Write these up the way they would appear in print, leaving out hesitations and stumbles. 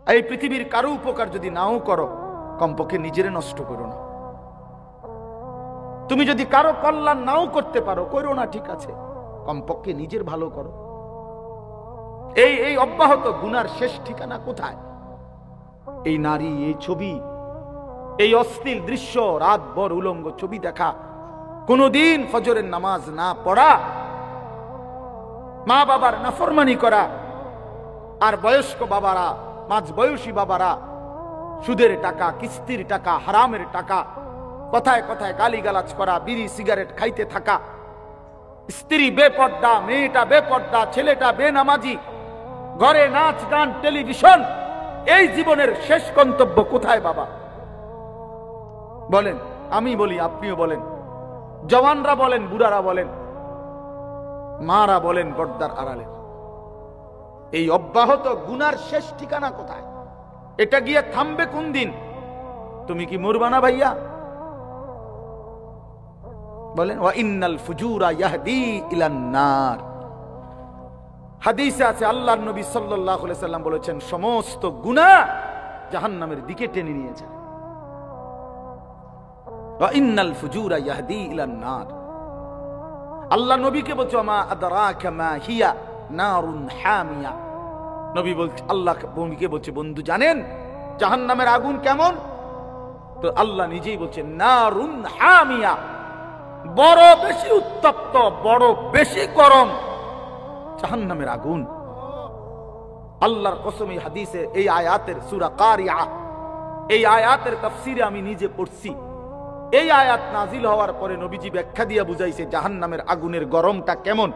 এই পৃথিবীর কারো উপকার যদি নাও করো, কমপক্ষে নিজেরে নষ্ট করো না। তুমি যদি কারো কল্যাণ নাও করতে পারো, করো না, ঠিক আছে, কমপক্ষে নিজের ভালো করো। এই অব্যাহত গুনার শেষ ঠিকানা কোথায়? এই নারী, এই ছবি, এই অশ্লীল দৃশ্য, রাত ভর উলঙ্গ ছবি দেখা, কোনদিন ফজরের নামাজ না পড়া, মা বাবার নাফরমানি করা, আর বয়স্ক বাবারা, মাঝবয়সী বাবারা সুদের টাকা, কিস্তির টাকা, হারামের টাকা, কথায় কথায় গালিগালাজ করা, বিড়ি সিগারেট খাইতে থাকা, স্ত্রী বেপর্দা, মেয়েটা বেপর্দা, ছেলেটা বেনামাজি, ঘরে নাচ গান, টেলিভিশন। এই জীবনের শেষ গন্তব্য কোথায় বাবা? বলেন, আমি বলি, আপনিও বলেন, জওয়ানরা বলেন, বুড়ারা বলেন, মারা বলেন, পর্দার আড়ালের এই অব্যাহত গুনার শেষ ঠিকানা কোথায়? এটা গিয়ে থামবে কোন দিন? তুমি কি মরবা না ভাইয়া? বলেন, ওয়া ইন্নাল ফুজুরা ইয়াহদি ইলান নার। হাদিসে আছে, আল্লাহর নবী সাল্লাল্লাহু আলাইহি সাল্লাম বলেছেন, সমস্ত গুনাহ জাহান্নামের দিকে টেনে নিয়ে যায়। ওয়া ইন্নাল ফুজুরা ইয়াহদি ইলান নার। আল্লাহ নবীকে বলছে, মা আদরাকা মা হিয়া নারুন হামিয়া। নবী বলছে, আল্লাহ নবীকে বলছে, বন্ধু জানেন জাহান্নামের আগুন কেমন? তো আল্লাহ নিজেই বলছে, নারুন হামিয়া, বড় বেশি উত্তপ্ত, বড় বেশি গরম জাহান্নামের আগুন। আল্লাহর কসম, এই হাদিসে, এই আয়াতের সূরা কারিয়া, এই আয়াতের তাফসীরে আমি নিজে পড়ছি। এই আয়াত নাজিল হওয়ার পরে নবীজি ব্যাখ্যা দিয়ে বুঝাইছে জাহান্নামের আগুনের গরমটা কেমন।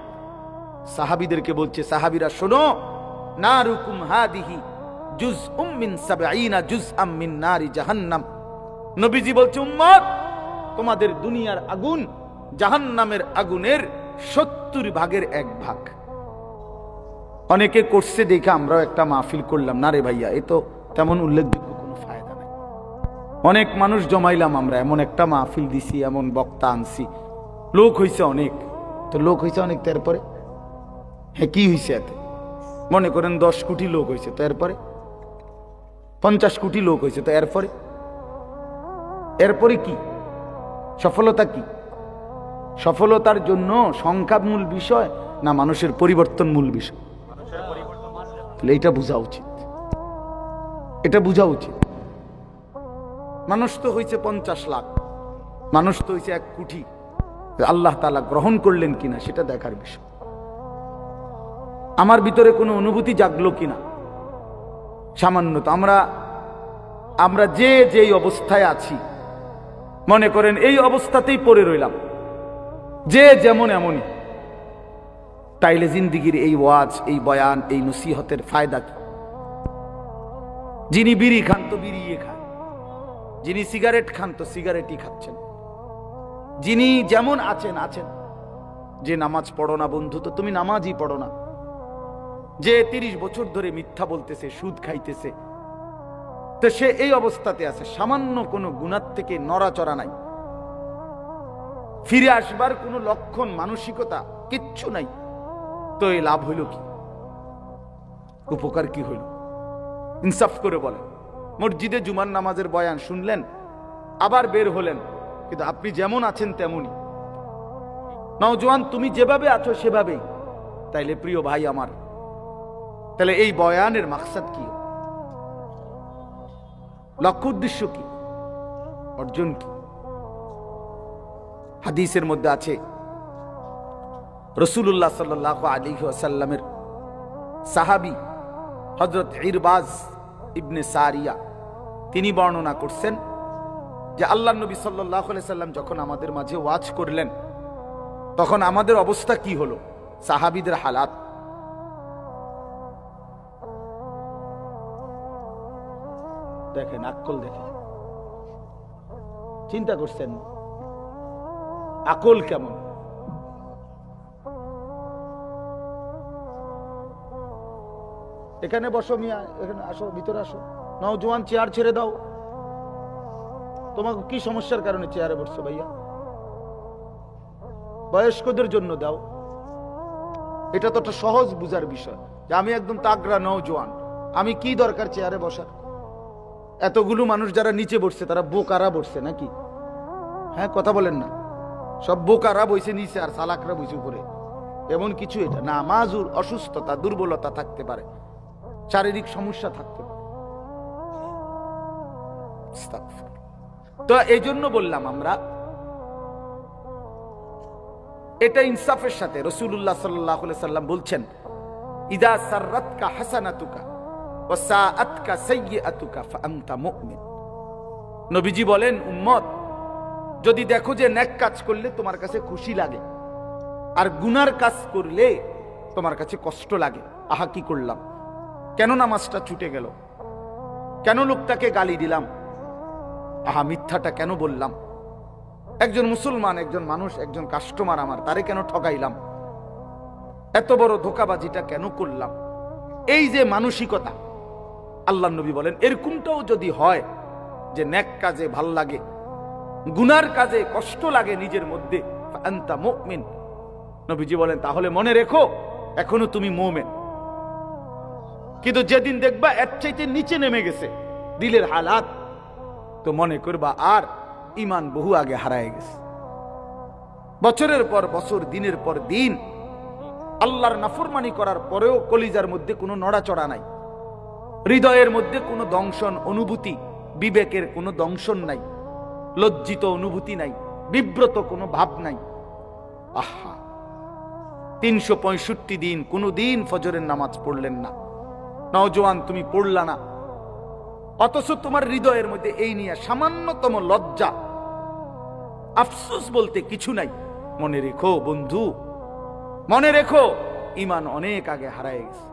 সাহাবীদেরকে বলছে, সাহাবীরা শোনো, নারুকুম হাদিহি জুজউম মিন ৭০ জুজআম মিন নারি জাহান্নাম। নবীজি বলছে, উম্মত, তোমাদের দুনিয়ার আগুন জাহান্নামের আগুনের ৭০ ভাগের ১ ভাগ। অনেকে করছে দেখে আমরাও একটা মাহফিল করলাম না রে ভাইয়া, এ তো তেমন উল্লেখযোগ্য কোনো ফায়দা নাই। অনেক মানুষ জমাইলাম আমরা, এমন একটা মাহফিল দিছি, এমন বক্তা আনছি, লোক হইছে অনেক। তো লোক হইছে অনেক, তারপরে হ্যাঁ কি হইছে? এতে মনে করেন ১০ কোটি লোক হইছে, তো এরপরে ৫০ কোটি লোক হইছে, তো এরপরে কি সফলতা? কি সফলতার জন্য সংখ্যা মূল বিষয় না মানুষের পরিবর্তন মূল বিষয়? এটা বোঝা উচিত, এটা বোঝা উচিত। মানুষ তো হইছে ৫০ লাখ, মানুষ তো হইছে ১ কোটি, আল্লাহ তাআলা গ্রহণ করলেন কিনা সেটা দেখার বিষয়। আমার ভিতরে কোনো অনুভূতি জাগলো কিনা সামান্য, তো আমরা যেই অবস্থায় আছি, মনে করেন এই অবস্থাতেই পড়ে রইলাম, যে যেমন এমনই, তাইলে জিন্দিগির এই ওয়াজ, এই বয়ান, এই নসিহতের ফায়দা কি? যিনি বিড়ি খান তো বিড়িয়ে খান, যিনি সিগারেট খান তো সিগারেটই খাচ্ছেন, যিনি যেমন আছেন আছেন। যে নামাজ পড়ো না বন্ধু, তো তুমি নামাজই পড়ো না। যে ৩০ বছর ধরে মিথ্যা বলতেছে, সুদ খাইতেছে, তো সে এই অবস্থাতে আছে, সামান্য কোনো গুনাহ থেকে নড়াচড়া নাই, ফিরে আসবার কোনো লক্ষণ, মানসিকতা কিচ্ছু নাই। তো এই লাভ হইল কি? উপকার কি হইল? ইনসাফ করে বলেন। মসজিদে জুমার নামাজের বয়ান শুনলেন, আবার বের হলেন, কিন্তু আপনি যেমন আছেন তেমনই। নওজোয়ান, তুমি যেভাবে আছো সেভাবেই। তাইলে প্রিয় ভাই আমার, তাহলে এই বয়ানের মাকসাদ কি? লক্ষ্য উদ্দেশ্য কি? অর্জন কি? হাদিসের মধ্যে আছে, রাসূলুল্লাহ সাল্লাল্লাহু আলাইহি ওয়াসাল্লামের সাহাবী হযরত ইরবাজ ইবনে সারিয়া তিনি বর্ণনা করছেন যে আল্লাহর নবী সাল্লাল্লাহু আলাইহি সাল্লাম যখন আমাদের মাঝে ওয়াজ করলেন, তখন আমাদের অবস্থা কি হলো, সাহাবীদের হালাত। দেখেন, আকল দেখেন, চিন্তা করছেন আকল কেমন? এখানে বসো মিয়া, এখানে আসো, ভিতরে আসো। নওজোয়ান, চেয়ার ছেড়ে দাও। তোমাকে কি সমস্যার কারণে চেয়ারে বসছো ভাইয়া? বয়স্কদের জন্য দাও। এটা তো একটা সহজ বুঝার বিষয় যে আমি একদম তাগড়া নওজোয়ান, আমি কি দরকার চেয়ারে বসার? এতগুলো মানুষ যারা নিচে বসছে তারা বোকারা বসছে নাকি? হ্যাঁ, কথা বলেন না। সব বোকারা বসে নিচে আর চালাকরা বসে উপরে, এমন কিছু এটা না। মাজুর অসুস্থতা, দুর্বলতা থাকতে পারে, শারীরিক সমস্যা থাকতে পারে। তো এই জন্য বললাম আমরা, এটা ইনসাফের সাথে রাসূলুল্লাহ সাল্লাল্লাহু আলাইহি সাল্লাম বলছেন, ইদা সাররাতকা হাসানাতুকা ওয়া সাআতকা সাইয়্যাতুকা ফাআনতা মুমিন। নবীজি বলেন, উম্মত, যদি দেখো যে নেক কাজ করলে তোমার কাছে খুশি লাগে আর গুনার কাজ করলে তোমার কাছে কষ্ট লাগে, আহা কি করলাম, কেন নামাজটা ছুটে গেল, কেন লোকটাকে গালি দিলাম, আহা মিথ্যাটা কেন বললাম, একজন মুসলমান, একজন মানুষ, একজন কাস্টমার আমার, তারে কেন ঠকাইলাম, এত বড় ধোঁকাবাজিটা কেন করলাম, এই যে মানসিকতা, আল্লাহর নবী বলেন এরকমটাও যদি হয় যে নেক কাজে ভাল লাগে, গুনার কাজে কষ্ট লাগে নিজের মধ্যে, আনতা মুমিন, নবীজি বলেন তাহলে মনে রেখো এখনো তুমি মুমিন। কিন্তু যেদিন দেখবা এর চাইতে নিচে নেমে গেছে দিলের হালাত, তো মনে করবা আর ঈমান বহু আগে হারায় গেছে। বছরের পর বছর, দিনের পর দিন আল্লাহর নাফরমানি করার পরেও কলিজার মধ্যে কোনো নড়াচড়া নাই, হৃদয়ের মধ্যে কোনো দংশন অনুভূতি, বিবেকের কোনো দংশন নাই, লজ্জিত অনুভূতি নাই, বিব্রত কোনো ভাব নাই। আহা, 365 দিন কোনো দিন ফজরের নামাজ পড়লেন না, নওজোয়ান তুমি পড়লা না, অথচ তোমার হৃদয়ের মধ্যে এই নিয়ে সামান্যতম লজ্জা, আফসোস বলতে কিছু নাই। মনে রেখো বন্ধু, মনে রেখো ঈমান অনেক আগে হারায় গেছে,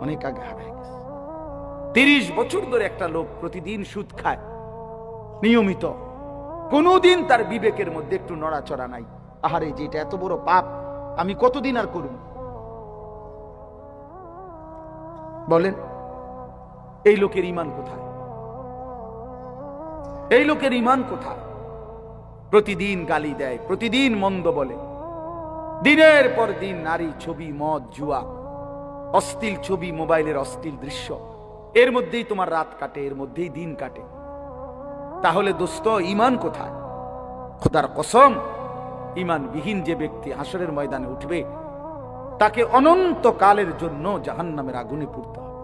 অনেক আগে হারায় গেছে। 30 বছর ধরে একটা লোক প্রতিদিন সুদ খায় নিয়মিত, কোনদিন তার বিবেকের মধ্যে একটু নড়াচড়া নাই, আহারে যে এটা এত বড় পাপ, আমি কতদিন আর করব? বলেন এই লোকের ঈমান কোথায়? এই লোকের ঈমান কোথায়? প্রতিদিন গালি দেয়, প্রতিদিন মন্দ বলে, দিনের পর দিন নারী ছবি, মদ, জুয়া, অশ্লীল ছবি, মোবাইলের অশ্লীল দৃশ্য, এর মধ্যেই তোমার রাত কাটে, এর মধ্যেই দিন কাটে। তাহলে দোস্ত ঈমান কোথায়? খোদার কসম, ঈমানবিহীন যে ব্যক্তি হাসরের ময়দানে উঠবে তাকে অনন্তকালের জন্য জাহান্নামের আগুনে পুড়তে হবে,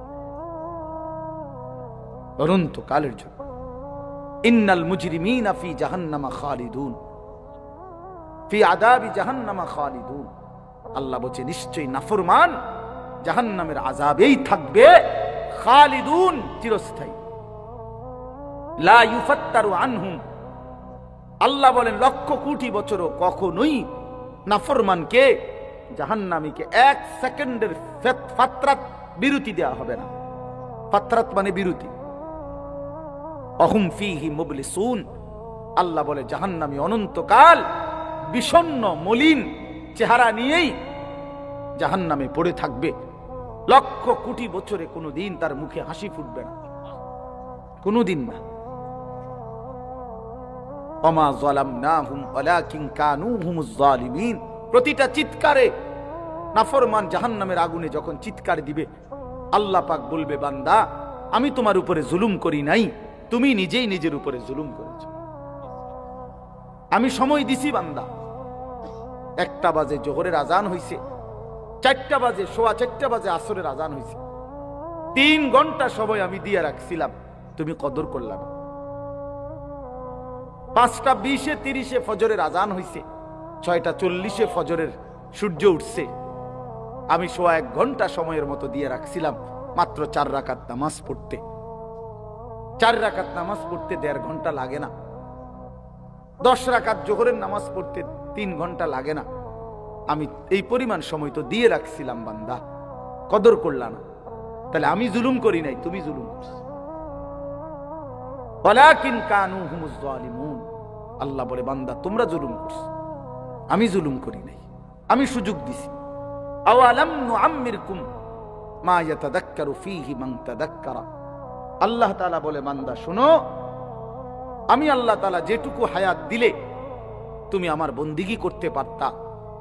অনন্তকালের জন্য। ইন্নাল মুজরিমিনা ফি জাহান্নামা খালিদুন, ফি আযাবি জাহান্নামা খালিদুন। আল্লাহ বলে নিশ্চয়ই নাফরমান জাহান্নামের আযাবেই থাকবে, খালিদুন, চিরস্থায়ী। লা ইউফাত্তারু আনহুম, আল্লাহ বলেন লক্ষ কোটি বছরও কখনোই নাফরমানকে, জাহান্নামীকে 1 সেকেন্ডের ফাতরাত বিরতি দেওয়া হবে না। ফাতরাত মানে বিরতি। অহুম ফীহি মুবলিসুন, আল্লাহ বলে জাহান্নামী অনন্তকাল বিষণ্ণ মলিন চেহারা নিয়েই জাহান্নামে পড়ে থাকবে, লক্ষ কোটি বছরে কোনোদিন তার মুখে হাসি ফুটবে না, কোনোদিন না। ওমা যালামনাহুম ওয়ালাকিন কানু হুমুজ যালিমিন। প্রতিটা চিৎকারে নাফরমান জাহান্নামের আগুনে যখন চিৎকার দিবে, আল্লাহ পাক বলবে, বান্দা আমি তোমার উপরে জুলুম করি নাই, তুমি নিজেই নিজের উপরে জুলুম করেছো। আমি সময় দিছি বান্দা, 1টা বাজে জোহরের আজান হইছে, 4টা বাজে, 4:15 বাজে আসরের আজান হইছে, 3 ঘন্টা সময় আমি দিয়ে রাখছিলাম, তুমি কদর করলাম। 5:20 30 ফজরের আজান হইছে, 6:40 ফজরের সূর্য উঠছে, আমি 1 ঘন্টা সময়ের মতো দিয়ে রাখছিলাম মাত্র 4 রাকাত নামাজ পড়তে। 4 রাকাত নামাজ পড়তে 1.5 ঘন্টা লাগে না, 10 রাকাত জোহরের নামাজ পড়তে 3 ঘন্টা লাগে না। আমি এই পরিমাণ সময় তো দিয়ে রাখছিলাম, বান্দা কদর করলা না। তাহলে আমি জুলুম করি নাই, তুমি জুলুম করছো। ওয়ালাকিন কানু হুমুজ যালিমুন, আল্লাহ বলে বান্দা তোমরা জুলুম করছো, আমি জুলুম করি নাই, আমি সুযোগ দিছি। আওয়ালাম নুআম্মিরকুম মা ইয়াতাযাক্কারু ফীহি মান তাযাক্কারা, আল্লাহ তাআলা বলে বান্দা শোনো, আমি আল্লাহ তাআলা যেটুকু হায়াত দিলে তুমি আমার বন্দিগি করতে পারতা,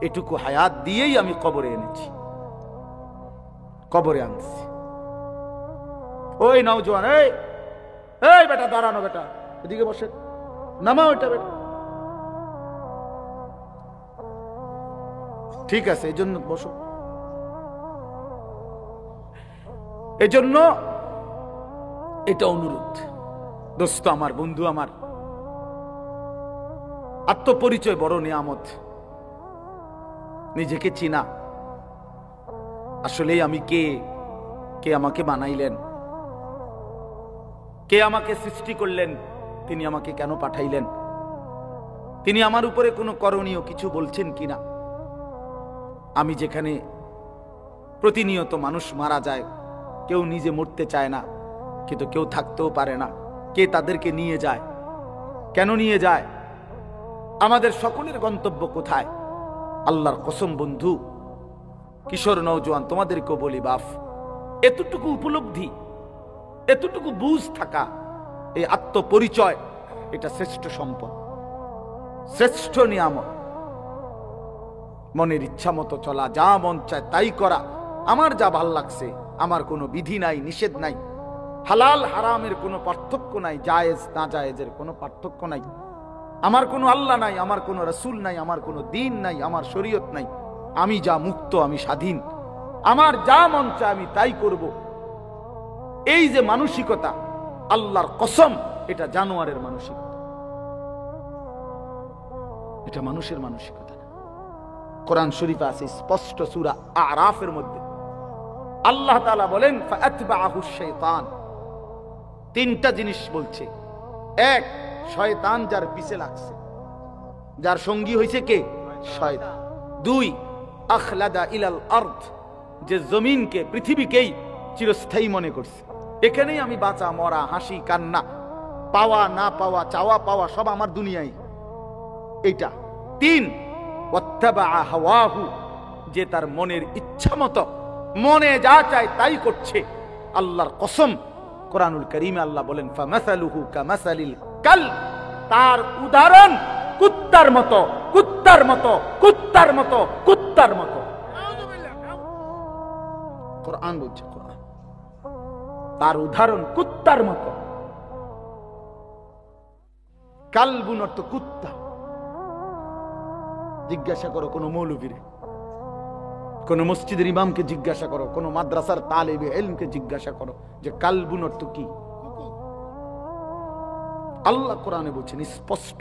এটুকু হায়াত দিয়েই আমি কবরে এনেছি। কবরে আনছি। ওই নওজোয়ান, এই এই বেটা দাঁড়ানো, বেটা এদিকে বসে, নামা ওইটা বেটা। ঠিক আছে, এই জন্য বসো। এজন্য এটা অনুরোধ। দোস্ত আমার, বন্ধু আমার, আত্মপরিচয় বড় নিয়ামত। নিজেকে চিনা, আসলে আমি কে, কে আমাকে বানাইলেন, কে আমাকে সৃষ্টি করলেন, তিনি আমাকে কেন পাঠাইলেন, তিনি আমার উপরে কোনো করণীয় কিছু বলছেন কিনা। আমি যেখানে প্রতিনিয়ত মানুষ মারা যায়, কেউ নিজে মরতে চায় না, কিন্তু কেউ থাকতেও পারে না, কে তাদেরকে নিয়ে যায়, কেন নিয়ে যায়, আমাদের সকলের গন্তব্য কোথায়? আল্লাহর কসম বন্ধু, কিশোর নওজোয়ান, তোমাদেরকেও বলি বাপ, এতটুকু উপলব্ধি, এতটুকু বুঝ থাকা, এই আত্মপরিচয়, এটা শ্রেষ্ঠ সম্পদ, শ্রেষ্ঠ নিয়ামত। মনের ইচ্ছা মতো চলা, যা মন চায় তাই করা, আমার যা ভাল লাগছে, আমার কোনো বিধি নাই, নিষেধ নাই, হালাল হারামের কোনো পার্থক্য নাই, জায়েজ না জায়েজের কোনো পার্থক্য নাই, আমার কোনো আল্লাহ নাই, আমার কোনো রাসূল নাই, আমার কোনো দিন নাই, আমার শরীয়ত নাই, আমি যা মুক্ত, আমি স্বাধীন, আমার যা মন চায় আমি তাই করব। এই যে মানসিকতা, আল্লাহর কসম, এটা জানোয়ারের মানসিকতা, এটা মানুষের মানসিকতা না। কোরআন শরীফে আছে স্পষ্ট, সূরা আরাফের মধ্যে আল্লাহ তাআলা বলেন, ফাআতবাহু শাইতান, তিনটা জিনিস বলছে। এক, শয়তান যার পিছে লাগছে, যার সঙ্গী হয়েছে কে? শয়তান। দুই, আখলাদা ইলাল আরদ, যে জমিনকে, পৃথিবীকেই চিরস্থায়ী মনে করছে, এখানেই আমি বাঁচা মরা, হাসি কান্না, পাওয়া না পাওয়া, চাওয়া পাওয়া সব আমার দুনিয়ায়, এইটা। তিন, ওয়াত্তাবা হাওয়াহু, যে তার মনের ইচ্ছা মতো, মনে যা চায় তাই করছে। আল্লাহর কসম, কোরআনুল কারীমে আল্লাহ বলেন, ফামাসালুহু কামাসালিল কালব, তার উদাহরণ কুত্তার মতো, কুত্তার মতো, কুত্তার মতো, কুত্তার মতো। কোরআন বলছে, কোরআন, তার উদাহরণ কুত্তার মতো। কালবুন অর্থ কুত্তা। জিজ্ঞাসা করো কোন মৌলবীরে, কোন মসজিদের ইমামকে জিজ্ঞাসা করো, কোন মাদ্রাসার তালেবে ইলমকে জিজ্ঞাসা করো যে কালবুন অর্থ কি। আল্লাহ কোরআনে বলছেন স্পষ্ট,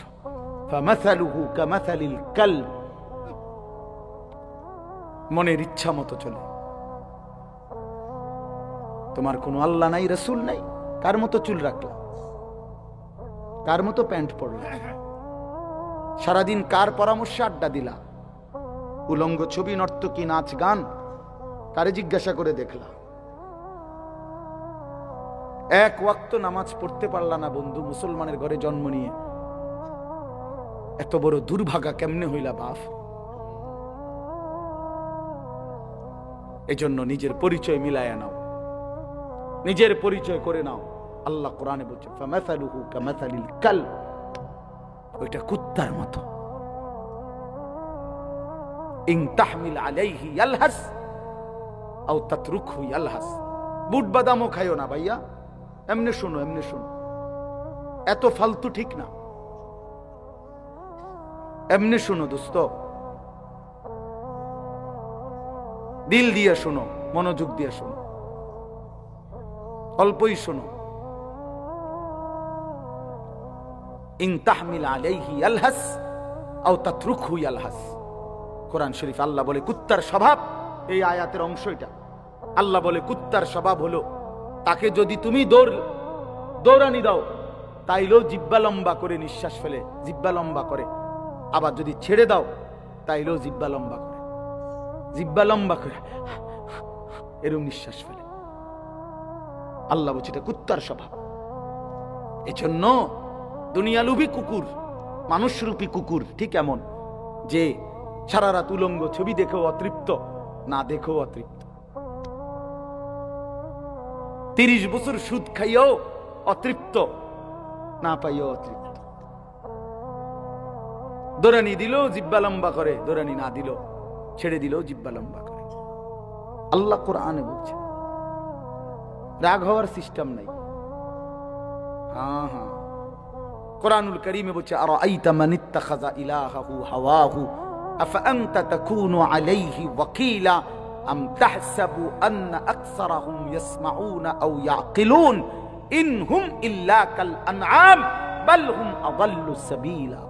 ফামাসালুহু কামাসালিল কালব, মনের ইচ্ছা মতো চলে। তোমার কোনো আল্লাহ নাই, রাসূল নাই, কার মতো চুল রাখলা, কার মতো প্যান্ট পরলা, সারাদিন কার পরামর্শে আড্ডা দিলা, উলঙ্গ ছবি, নর্তকী, নাচ গান, কারে জিজ্ঞাসা করে দেখলা। এক ওয়াক্ত নামাজ পড়তে পারলা না বন্ধু, মুসলমানের ঘরে জন্ম নিয়ে, এত বড় দুর্ভাগা কেমনে হইলা বাপ। এজন্য নিজের পরিচয় মিলায়া নাও, নিজের পরিচয় করে নাও। আল্লাহ কোরআনে বলছে, ফামাসালুহু কামাসালিল কালব, ওইটা কুত্তার মতো। ইন তাহমিল আলাইহি ইয়ালহাস আও তাতরুকহু ইয়ালহাস। বুট বাদামও খাইও না ভাইয়া, এমনি শুনো, এমনি শুনো, এত ফালতু ঠিক না, এমনি শুনো দোস্ত, দিল দিয়ে শোনো, মনোযোগ দিয়ে শোনো, অল্পই শোনো। ইন তাহমিল আলাইহি ইয়ালহাস আও তাতরুকহু ইয়ালহাস। কোরআন শরীফ আল্লাহ বলে কুত্তার স্বভাব, এই আয়াতের অংশ এটা। আল্লাহ বলে কুত্তার স্বভাব হলো, তাকে যদি তুমি দৌড়ানি দাও তাইলেও জিব্বা লম্বা করে নিঃশ্বাস ফেলে, জিব্বা লম্বা করে। আবার যদি ছেড়ে দাও তাইলেও জিব্বা লম্বা করে, জিব্বা লম্বা করে এরকম নিঃশ্বাস ফেলে। আল্লাহ বলছে এটা কুত্তার স্বভাব। এজন্য দুনিয়ালুভী কুকুর, মানুষরূপী কুকুর ঠিক এমন, যে সারা রাত উলঙ্গ ছবি দেখেও অতৃপ্ত, না দেখেও অতৃপ্ত। 30 বছর সুদ খাইও অতৃপ্ত, না পাইও অতৃপ্ত। দৌড়ানি দিল জিব্বা লম্বা করে, দৌড়ানি না দিল, ছেড়ে দিল জিব্বা লম্বা করে। আল্লাহ কোরআনে বলছে রাগ হওয়ার সিস্টেম নাই। হ্যাঁ হ্যাঁ, কোরআনুল কারীমে বলছে আরাআইতা মান ইত্তাখাযা ইলাহাহু হাওয়াহু আফাআনতা তাকুনু আলাইহি ওয়াকিলা আম তাহসাবু আন্না আকসারাহুম ইয়াসমাউনা আও ইয়াকিলুন ইনহুম ইল্লা কাল আনআম বাল হুম আযাল্লু সাবিলা।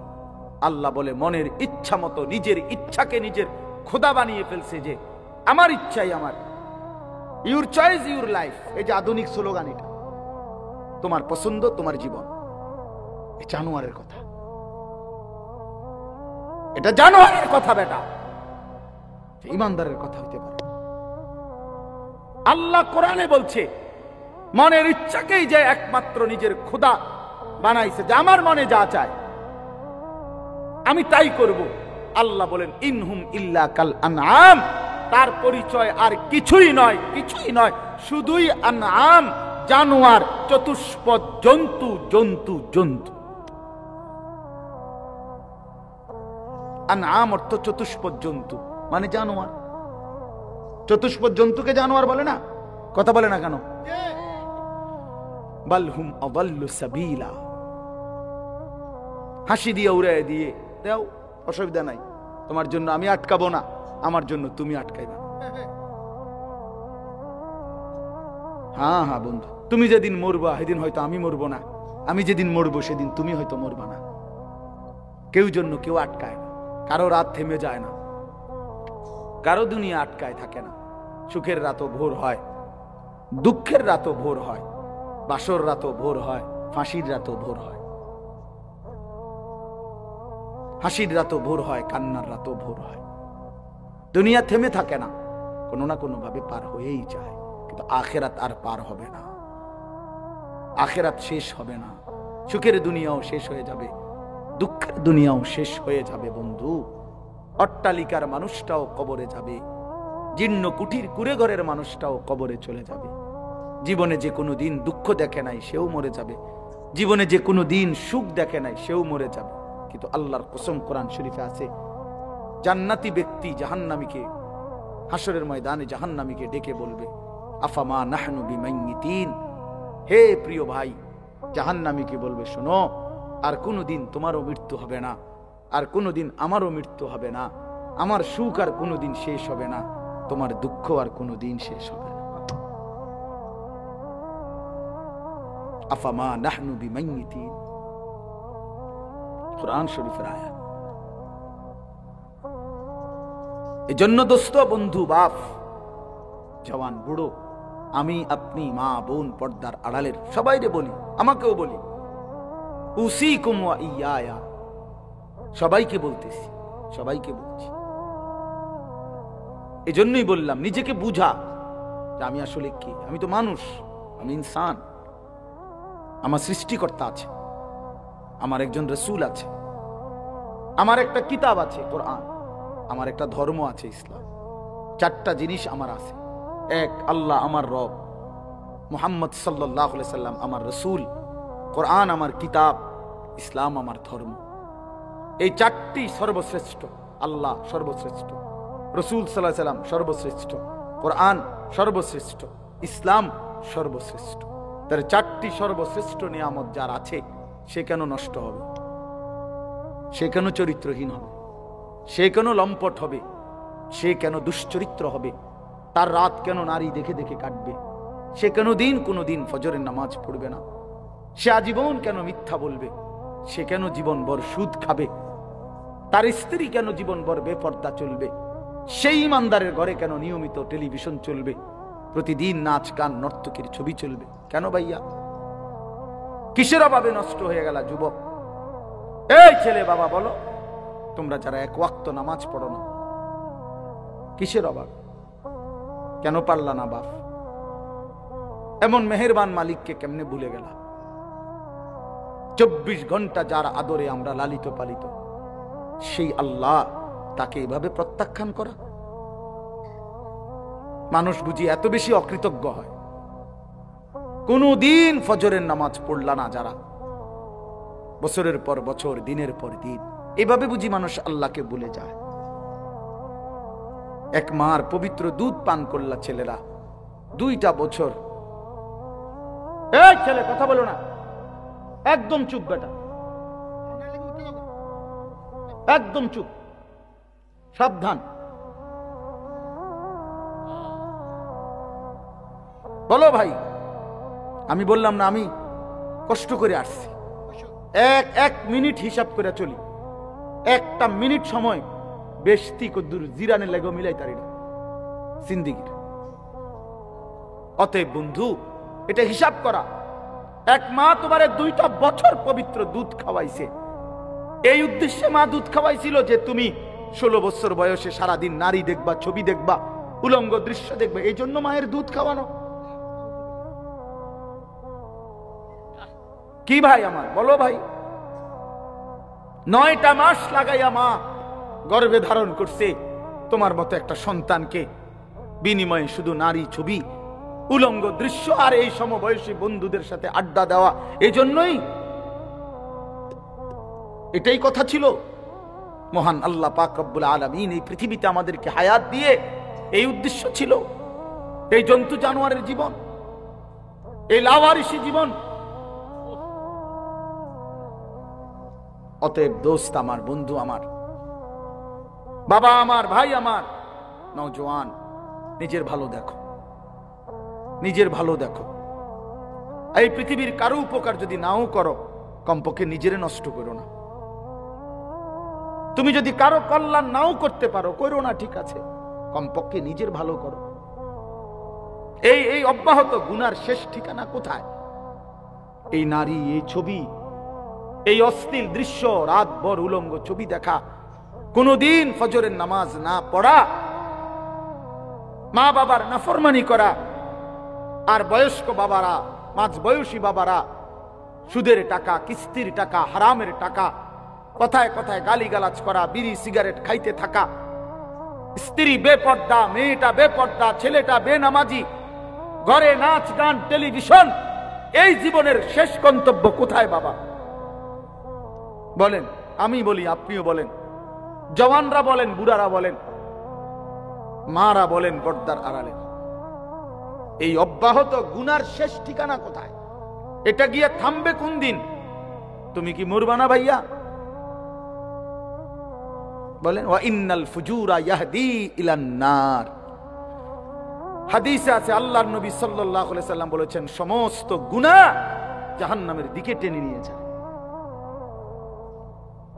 আল্লাহ বলে মনের ইচ্ছা মতো নিজের ইচ্ছাকে নিজের খোদা বানিয়ে ফেলছে, যে আমার ইচ্ছাই আমার, ইউর চয়েস ইউর লাইফ। এই যে আধুনিক স্লোগান, এটা তোমার পছন্দ তোমার জীবন। এই জানোয়ারের কথা, এটা জানোয়ারের কথা বেটা, ইমানদারের কথা হইতে পারে। আল্লাহ কোরআনে বলছে মনের ইচ্ছাকেই যে একমাত্র নিজের খোদা বানাইছে, যে আমার মনে যা চায় আমি তাই করব। আল্লাহ বলেন ইনহুম ইল্লা কাল আনআম, তার পরিচয় আর কিছুই নয়, কিছুই নয়, শুধুই আনআম, জানোয়ার, চতুষ্পদ জন্তু, জন্তু জন্তু। আনআম অর্থ চতুষ্পদ জন্তু, মানে জানোয়ার। চতুষ্পদ জন্তুকে জানোয়ার বলে না? কথা বলে না কেন? বাল হুম আযাল্লু সাবিলা। হাসি দিয়ে উড়াই দিয়ে দাও, অসুবিধা নাই, তোমার জন্য আমি আটকাবো না, আমার জন্য তুমি আটকাইবা। হ্যাঁ হ্যাঁ বন্ধু, তুমি যেদিন মরবা সেদিন হয়তো আমি মরবো না, আমি যেদিন মরবো সেদিন তুমি হয়তো মরবা না। কেউ জন্য কেউ আটকায় না, কারো রাত থেমে যায় না, কারো দুনিয়া আটকায় থাকে না। সুখের রাতও ভোর হয়, দুঃখের রাতও ভোর হয়, বাসর রাতও ভোর হয়, ফাঁসির রাতও ভোর হয়, হাসির রাতও ভোর হয়, কান্নার রাতও ভোর হয়। দুনিয়া থেমে থাকে না, কোনো না কোনো ভাবে পার হয়েই যায়। কিন্তু আখেরাত আর পার হবে না, আখেরাত শেষ হবে না। সুখের দুনিয়াও শেষ হয়ে যাবে, দুঃখের দুনিয়াও শেষ হয়ে যাবে বন্ধু। অট্টালিকার মানুষটাও কবরে যাবে, জীর্ণ কুঠির কুড়ে ঘরের মানুষটাও কবরে চলে যাবে। জীবনে যে কোনো দিন দুঃখ দেখে নাই সেও মরে যাবে, জীবনে যে কোনো দিন সুখ দেখে নাই সেও মরে যাবে। কিন্তু আল্লাহর কসম, কোরআন শরীফে আছে, জান্নাতি ব্যক্তি জাহান্নামীকে হাসরের ময়দানে জাহান্নামীকে ডেকে বলবে আফামা নাহনু বিমাইয়িতিন। হে প্রিয় ভাই, জাহান্নামীকে বলবে শোনো, আর কোনোদিন তোমারও মৃত্যু হবে না, আর কোনোদিন আমারও মৃত্যু হবে না, আমার সুখ আর কোনোদিন শেষ হবে না, তোমার দুঃখ আর কোনোদিন শেষ হবে না। আফামা নাহনু বিমাইয়িতিন, কোরআন শরীফের আয়াত। এজন্য দোস্ত, বন্ধু, বাপ, জওয়ান, বুড়ো, আমি, আপনি, মা, বোন, পর্দার আড়ালের সবাইরে বলি, আমাকেও বলি, উসিকুম ওয়া ইয়া, সবাইকে বলতেছি, সবাইকে বলছি। এজন্যই বললাম নিজেকে বুঝা যে আমি আসলে কি। আমি তো মানুষ, আমি ইনসান, আমার সৃষ্টিকর্তা আছে, আমার একজন রাসূল আছে, আমার একটা কিতাব আছে কোরআন, আমার একটা ধর্ম আছে ইসলাম। চারটা জিনিস আমার আছে। এক, আল্লাহ আমার রব, মুহাম্মদ সাল্লাল্লাহু আলাইহি সাল্লাম আমার রাসূল, কোরআন আমার কিতাব, ইসলাম আমার ধর্ম। এই চারটি সর্বশ্রেষ্ঠ। আল্লাহ সর্বশ্রেষ্ঠ, রাসূল সাল্লাল্লাহু আলাইহি সাল্লাম সর্বশ্রেষ্ঠ, কোরআন সর্বশ্রেষ্ঠ, ইসলাম সর্বশ্রেষ্ঠ। তার চারটি সর্বশ্রেষ্ঠ নিয়ামত যার আছে, সে কেন নষ্ট হবে? সে কেন চরিত্রহীন হবে? সে কেন লম্পট হবে? সে কেন দুশ্চরিত্র হবে? তার রাত কেন নারী দেখে দেখে কাটবে? সে কেন কোনো দিন ফজরের নামাজ পড়বে না? সে আজীবন কেন মিথ্যা বলবে? সে কেন জীবনভর সুদ খাবে? তার স্ত্রী কেন জীবনভর বেপর্দা চলবে? সেই ইমানদারের ঘরে কেন নিয়মিত টেলিভিশন চলবে? প্রতিদিন নাচ গান নর্তকীর ছবি চলবে? কেন ভাইয়া? কিসের অভাবে নষ্ট হয়ে গেল যুবক? এই ছেলে, বাবা বলো, তোমরা যারা এক ওয়াক্ত নামাজ পড়ো না, কিসের অভাব? কেন পারলা না বাপ? এমন মেহেরবান মালিককে কেমনে ভুলে গেলা? 24 ঘন্টা যার আদরে আমরা লালিত পালিত, সেই আল্লাহ, তাকে এভাবে প্রত্যাখ্যান করা? মানুষ বুঝি এত বেশি অকৃতজ্ঞ হয়? কোনদিন ফজরের নামাজ পড়লা না যারা, বছরের পর বছর, দিনের পর দিন, এভাবে বুঝি মানুষ আল্লাহকে ভুলে যায়? এক মার পবিত্র দুধ পান করলা ছেলেরা 2টা বছর, এই ছেলে কথা বলো না, একদম চুপ বেটা, একদম চুপ, সাবধান। বলো ভাই, আমি বললাম না আমি কষ্ট করে আসছি, এক মিনিট হিসাব করে চলি, একটা মিনিট সময় বেশতি কদ্দুর জিরানে লেগে মিলাই তারি না জিন্দিগির। অতএব বন্ধু, এটা হিসাব করা। এক মা তোমারে 2টা বছর পবিত্র দুধ খাওয়াইছে। এই উদ্দেশ্যে মা দুধ খাওয়াইছিল যে তুমি 16 বছর বয়সে সারাদিন নারী দেখবা, ছবি দেখবা, উলঙ্গ দৃশ্য দেখবে, এই জন্য মায়ের দুধ খাওয়ানো। কি ভাই আমার, বলো ভাই। 9টা মাস লাগাইয়া মা গর্ভে ধারণ করছে তোমার মতো একটা সন্তানকে, বিনিময়ে শুধু নারী ছবি, উলঙ্গ দৃশ্য আর এই সমবয়সী বন্ধুদের সাথে আড্ডা দেওয়া। এই জন্যই এটাই কথা ছিল। মহান আল্লাহ পাক রব্বুল আলামিন এই পৃথিবীতে আমাদেরকে হায়াত দিয়ে এই উদ্দেশ্য ছিল। এই জন্তু জানোয়ারের জীবন, এই লাওয়ারিসি জীবন। অতএব দোস্ত আমার, বন্ধু আমার, বাবা আমার, ভাই আমার, নওজোয়ান, নিজের ভালো দেখো, নিজের ভালো দেখো। এই পৃথিবীর কারো উপকার যদি নাও করো, কমপক্ষে নিজের নষ্ট করো না। তুমি যদি কারো কল্যাণ নাও করতে পারো, করো না, ঠিক আছে, কমপক্ষে নিজের ভালো করো। এই অব্যাহত গুনার শেষ ঠিকানা কোথায়? এই নারী, এই ছবি, এই অশ্লীল দৃশ্য, রাত ভর উলঙ্গ ছবি দেখা, কোনদিন ফজরের নামাজ না পড়া, মা বাবার নাফরমানি করা, আর বয়স্ক বাবারা, মাঝবয়সী বাবারা সুদের টাকা, কিস্তির টাকা, হারামের টাকা, কথায় কথায় গালিগালাজ করা, বিড়ি সিগারেট খাইতে থাকা, স্ত্রী বেপর্দা, মেয়েটা বেপর্দা, ছেলেটা বেনামাজি, ঘরে নাচ গান, টেলিভিশন। এই জীবনের শেষ গন্তব্য কোথায় বাবা? বলেন, আমি বলি, আপনিও বলেন, জওয়ানরা বলেন, বুড়ারা বলেন, মারা বলেন, পর্দার আড়ালে। এই অব্যাহত গুনার শেষ ঠিকানা কোথায়? এটা গিয়ে থামবে কোন দিন? তুমি কি মরবা না ভাইয়া? বলেন, ওয়া ইন্নাল ফুজুরা ইয়াহদি ইলান নার। হাদিসে আছে, আল্লাহর নবী সাল্লাল্লাহু আলাইহি সাল্লাম বলেছেন, সমস্ত গুনাহ জাহান্নামের দিকে টেনে নিয়ে যায়।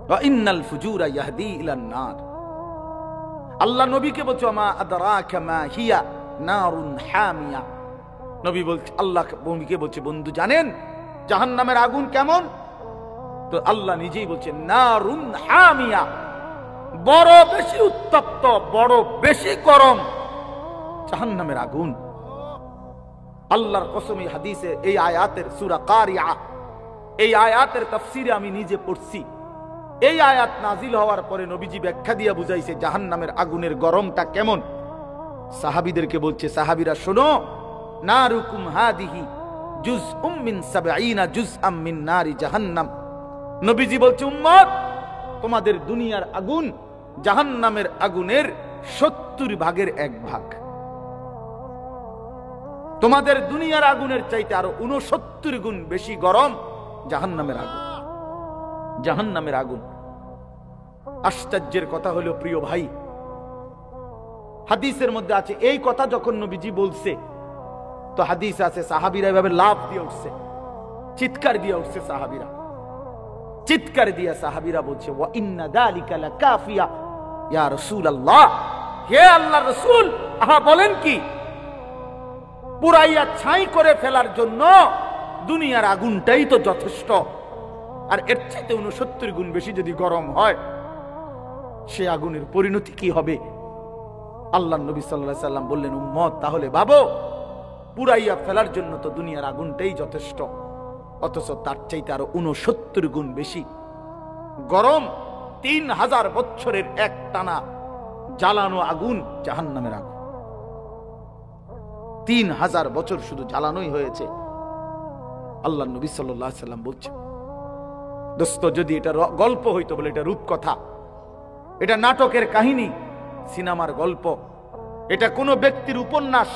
ওয়া ইন্নাল ফুজুরা ইয়াহদি ইলান নার। আল্লাহ নবীকে বলছে, মা আদরাকা মা হিয়া নারুন হামিয়া। নবী বলছে, আল্লাহ নবীকে বলছে, বন্ধু জানেন জাহান্নামের আগুন কেমন? তো আল্লাহ নিজেই বলছে, নারুন হামিয়া, বড় বেশি উত্তপ্ত, বড় বেশি গরম জাহান্নামের আগুন। আল্লাহর কসম, এই হাদিসে, এই আয়াতের সূরা কারিয়া, এই আয়াতের তাফসীরে আমি নিজে পড়ছি। এই আয়াত নাজিল হওয়ার পরে নবীজি ব্যাখ্যা দিয়া বুঝাইছে জাহান্নামের আগুনের গরমটা কেমন। সাহাবীদেরকে বলছে, সাহাবীরা শোনো, নারুকুম হাদিহি জুজউম মিন 70 জুজআম মিন নারি জাহান্নাম। নবীজি বলছে, উম্মত, তোমাদের দুনিয়ার আগুন জাহান্নামের আগুনের 70 ভাগের 1 ভাগ। তোমাদের দুনিয়ার আগুনের চাইতে আরো 69 গুণ বেশি গরম জাহান্নামের আগুন। জাহান্নামের আগুন। আশ্চর্যের কথা হলো প্রিয় ভাই, হাদিসের মধ্যে আছে, এই কথা যখন নবীজি বলছে, তো হাদিস আছে সাহাবীরা এভাবে লাফ দিয়ে উঠছে, চিৎকার দিয়ে উঠছে সাহাবীরা, চিৎকার দিয়ে সাহাবীরা বলছে, ওয়া ইন্না যালিকা লাকাফিয়া ইয়া রাসূলুল্লাহ, হে আল্লাহর রাসূল, আহা বলেন কি, পুরাইয়া ছাই করে ফেলার জন্য দুনিয়ার আগুনটাই তো যথেষ্ট, আর এর চাইতে 69 গুণ বেশি যদি গরম হয়, সে আগুনের পরিণতি কি হবে? আল্লাহ নবী সাল্লাল্লাহু আলাইহি সাল্লাম বললেন, উম্মত, তাহলে ভাবো, পুরাইয়া ফেলার জন্য তো দুনিয়ার আগুনটাই যথেষ্ট, অথচ তার চাইতে আরো 69 গুণ বেশি গরম 3000 বছরের এক টানা জ্বালানো আগুন জাহান্নামের আগুন। 3000 বছর শুধু জ্বালানোই হয়েছে। আল্লাহ নবী সাল্লাল্লাহু আলাইহি সাল্লাম বলছেন, দোস্ত, যদি এটা গল্প হইতো, বলে এটা রূপকথা, এটা নাটকের কাহিনী, সিনেমার গল্প, এটা কোনো ব্যক্তির উপন্যাস,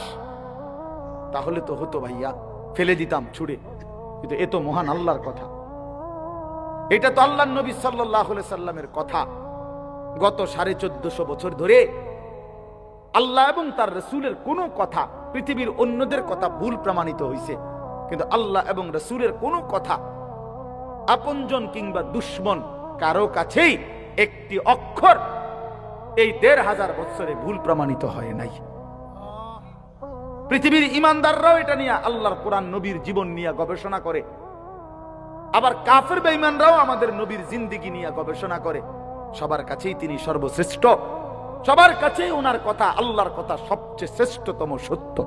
তাহলে তো হতো ভাইয়া, ফেলে দিতাম ছুড়ে, কিন্তু এ তো মহান আল্লাহর কথা, এটা তো আল্লাহর নবী সাল্লাল্লাহু আলাইহি সাল্লামের কথা। গত 1450 বছর ধরে আল্লাহ এবং তার রাসূলের কোনো কথা পৃথিবীর অন্যদের কথা ভুল প্রমাণিত হয়েছে, কিন্তু আল্লাহ এবং রাসূলের কোনো কথা আপনজন কিংবা দুশ্মন কারো কাছেই একটি অক্ষর এই 1500 বছরে ভুল প্রমাণিত হয় নাই। পৃথিবীর ইমানদাররাও এটা নিয়ে আল্লাহর কোরআন নবীর জীবন নিয়ে গবেষণা করে, আবার কাফের বেঈমানরাও আমাদের নবীর জিন্দেগি নিয়ে গবেষণা করে। সবার কাছেই তিনি সর্বশ্রেষ্ঠ, সবার কাছেই ওনার কথা আল্লাহর কথা সবচেয়ে শ্রেষ্ঠতম সত্য।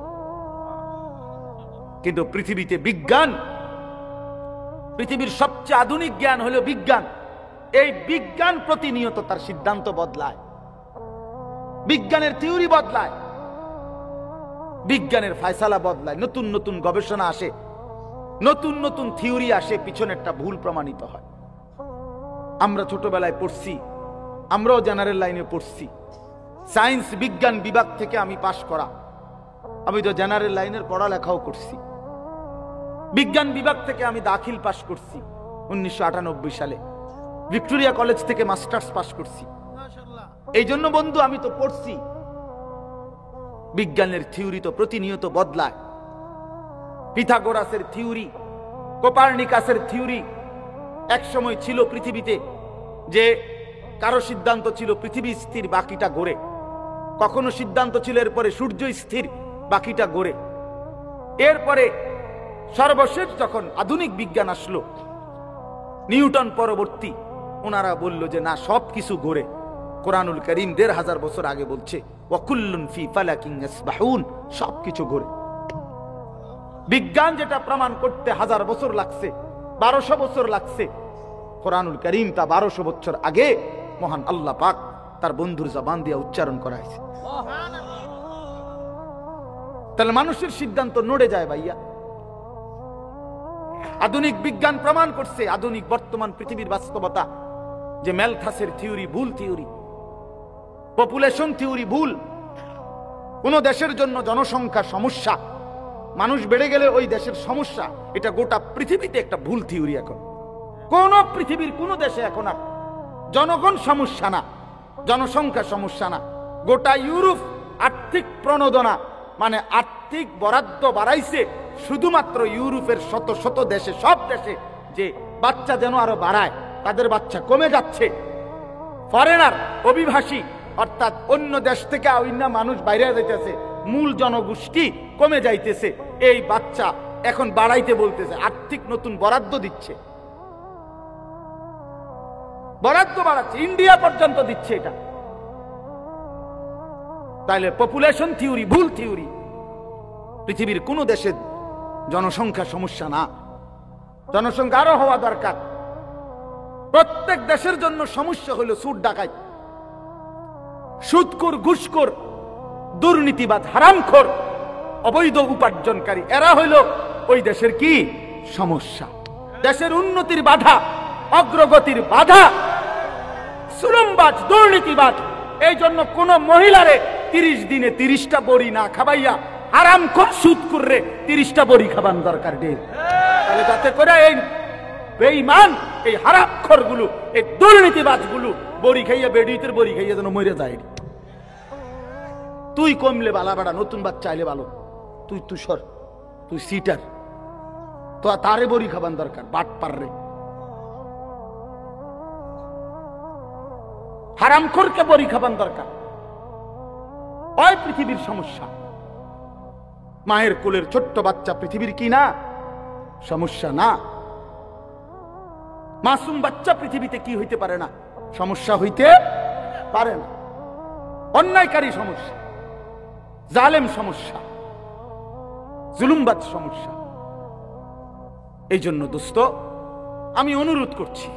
কিন্তু পৃথিবীতে বিজ্ঞান, পৃথিবীর সবচেয়ে আধুনিক জ্ঞান হলো বিজ্ঞান। এই বিজ্ঞান প্রতিনিয়ত তার সিদ্ধান্ত বদলায়, বিজ্ঞানের থিওরি বদলায়, বিজ্ঞানের ফয়সালা বদলায়, নতুন নতুন গবেষণা আসে, নতুন নতুন থিওরি আসে, পিছনেরটা ভুল প্রমাণিত হয়। আমরা ছোটবেলায় পড়ছি, আমরাও জেনারেল লাইনে পড়ছি, সায়েন্স বিজ্ঞান বিভাগ থেকে আমি পাশ করা, আমি তো জেনারেল লাইনের পড়ালেখাও করছি। বিজ্ঞান বিভাগ থেকে আমি দাখিল পাশ করছি 1998 সালে, ভিক্টোরিয়া কলেজ থেকে মাস্টার্স পাশ করছি। এই জন্য বন্ধু আমি তো পড়ছি। বিজ্ঞানের থিওরি তো প্রতিনিয়ত বদলায়। পিথাগোরাসের থিওরি, কোপার্নিকাসের থিওরি, এক সময় ছিল পৃথিবীতে যে কারো সিদ্ধান্ত ছিল পৃথিবী স্থির বাকিটা ঘোরে, কখনো সিদ্ধান্ত ছিল এরপরে সূর্য স্থির বাকিটা ঘোরে। এরপরে সর্বশেষ যখন আধুনিক বিজ্ঞান আসলো, নিউটন পরবর্তী, ওনারা বলল যে না, সবকিছু ঘোরে। কোরআনুল কারীম 1500 বছর আগে বলছে ওয়াকুল্লুন ফি ফালাকিন ইয়াসবাহুন, সবকিছু ঘোরে। বিজ্ঞান যেটা প্রমাণ করতে 1000 বছর লাগছে, 1200 বছর লাগছে, কোরআনুল কারীম তা 1200 বছর আগে মহান আল্লাহ পাক তার বন্ধুর জবান দিয়ে উচ্চারণ করাইছে। তাহলে মানুষের সিদ্ধান্ত নড়ে যায় ভাইয়া। আধুনিক বিজ্ঞান প্রমাণ করছে, আধুনিক বর্তমান পৃথিবীর বাস্তবতা, যে ম্যালথাসের থিওরি ভুল থিওরি, পপুলেশন থিওরি ভুল। কোন দেশের জন্য জনসংখ্যা সমস্যা, মানুষ বেড়ে গেলে ওই দেশের সমস্যা, এটা গোটা পৃথিবীতে একটা ভুল থিওরি। এখন কোন পৃথিবীর কোন দেশে এখন আর জনগণ সমস্যা না, জনসংখ্যা সমস্যা না। গোটা ইউরোপ আর্থিক প্রণোদনা মানে আর্থিক বরাদ্দ বাড়াইছে শুধুমাত্র ইউরোপের শত শত দেশে, সব দেশে, যে বাচ্চা যেন আরো বাড়ায়, তাদের বাচ্চা কমে যাচ্ছে। ফরেনার, অভিবাসী, অর্থাৎ অন্য দেশ থেকে অন্য মানুষ বাইরে যাইতেছে, মূল জনগোষ্ঠী কমে যাইতেছে, এই বাচ্চা এখন বাড়াইতে বলতেছে, আর্থিক নতুন বরাদ্দ দিচ্ছে, বরাদ্দ বাড়াচ্ছে, ইন্ডিয়া পর্যন্ত দিচ্ছে এটা। তাইলে পপুলেশন থিওরি ভুল থিওরি। পৃথিবীর কোন দেশের জনসংখ্যা সমস্যা না, জনসংখ্যা আরো হওয়া দরকার। প্রত্যেক দেশের জন্য সমস্যা হলো সুদ ডাকাত, সুদখোর, ঘুষখোর, দুর্নীতিবাজ, হারামখোর, অবৈধ উপার্জনকারী, এরা হইল ওই দেশের কি সমস্যা। দেশের উন্নতির বাধা, অগ্রগতির বাধা সুলমবাজ, দুর্নীতিবাজ। এই জন্য কোন মহিলারে 30 দিনে 30টা বড়ি না খাবাইয়া হারামখোর সুদখোররে 30টা বড়ি খাবান দরকার নেই। তাহলে যাতে করে এই বেঈমান, এই হারামখোর গুলো, এই দুর্নীতিবাজ গুলো বড়ি খাইয়া, বেডিতের বড়ি খাইয়া যেন মরে যায়। তুই কমলে বালা বেড়া, নতুন বাচ্চা আইলে ভালো, তুই তুষর, তুই সিটার, তো তারে বড়ি খাবান দরকার, বাট পাররে। হারামখোরকে বড়ি খাবান দরকার। ওই পৃথিবীর সমস্যা। মায়ের কোলের ছোট্ট বাচ্চা পৃথিবীর কি না সমস্যা না? মাসুম বাচ্চা পৃথিবীতে কি হইতে পারে না? সমস্যা হইতে পারে না। অন্যায়কারী সমস্যা, জালেম সমস্যা, জুলুমবাজ সমস্যা। এই জন্য দোস্ত, আমি অনুরোধ করছি,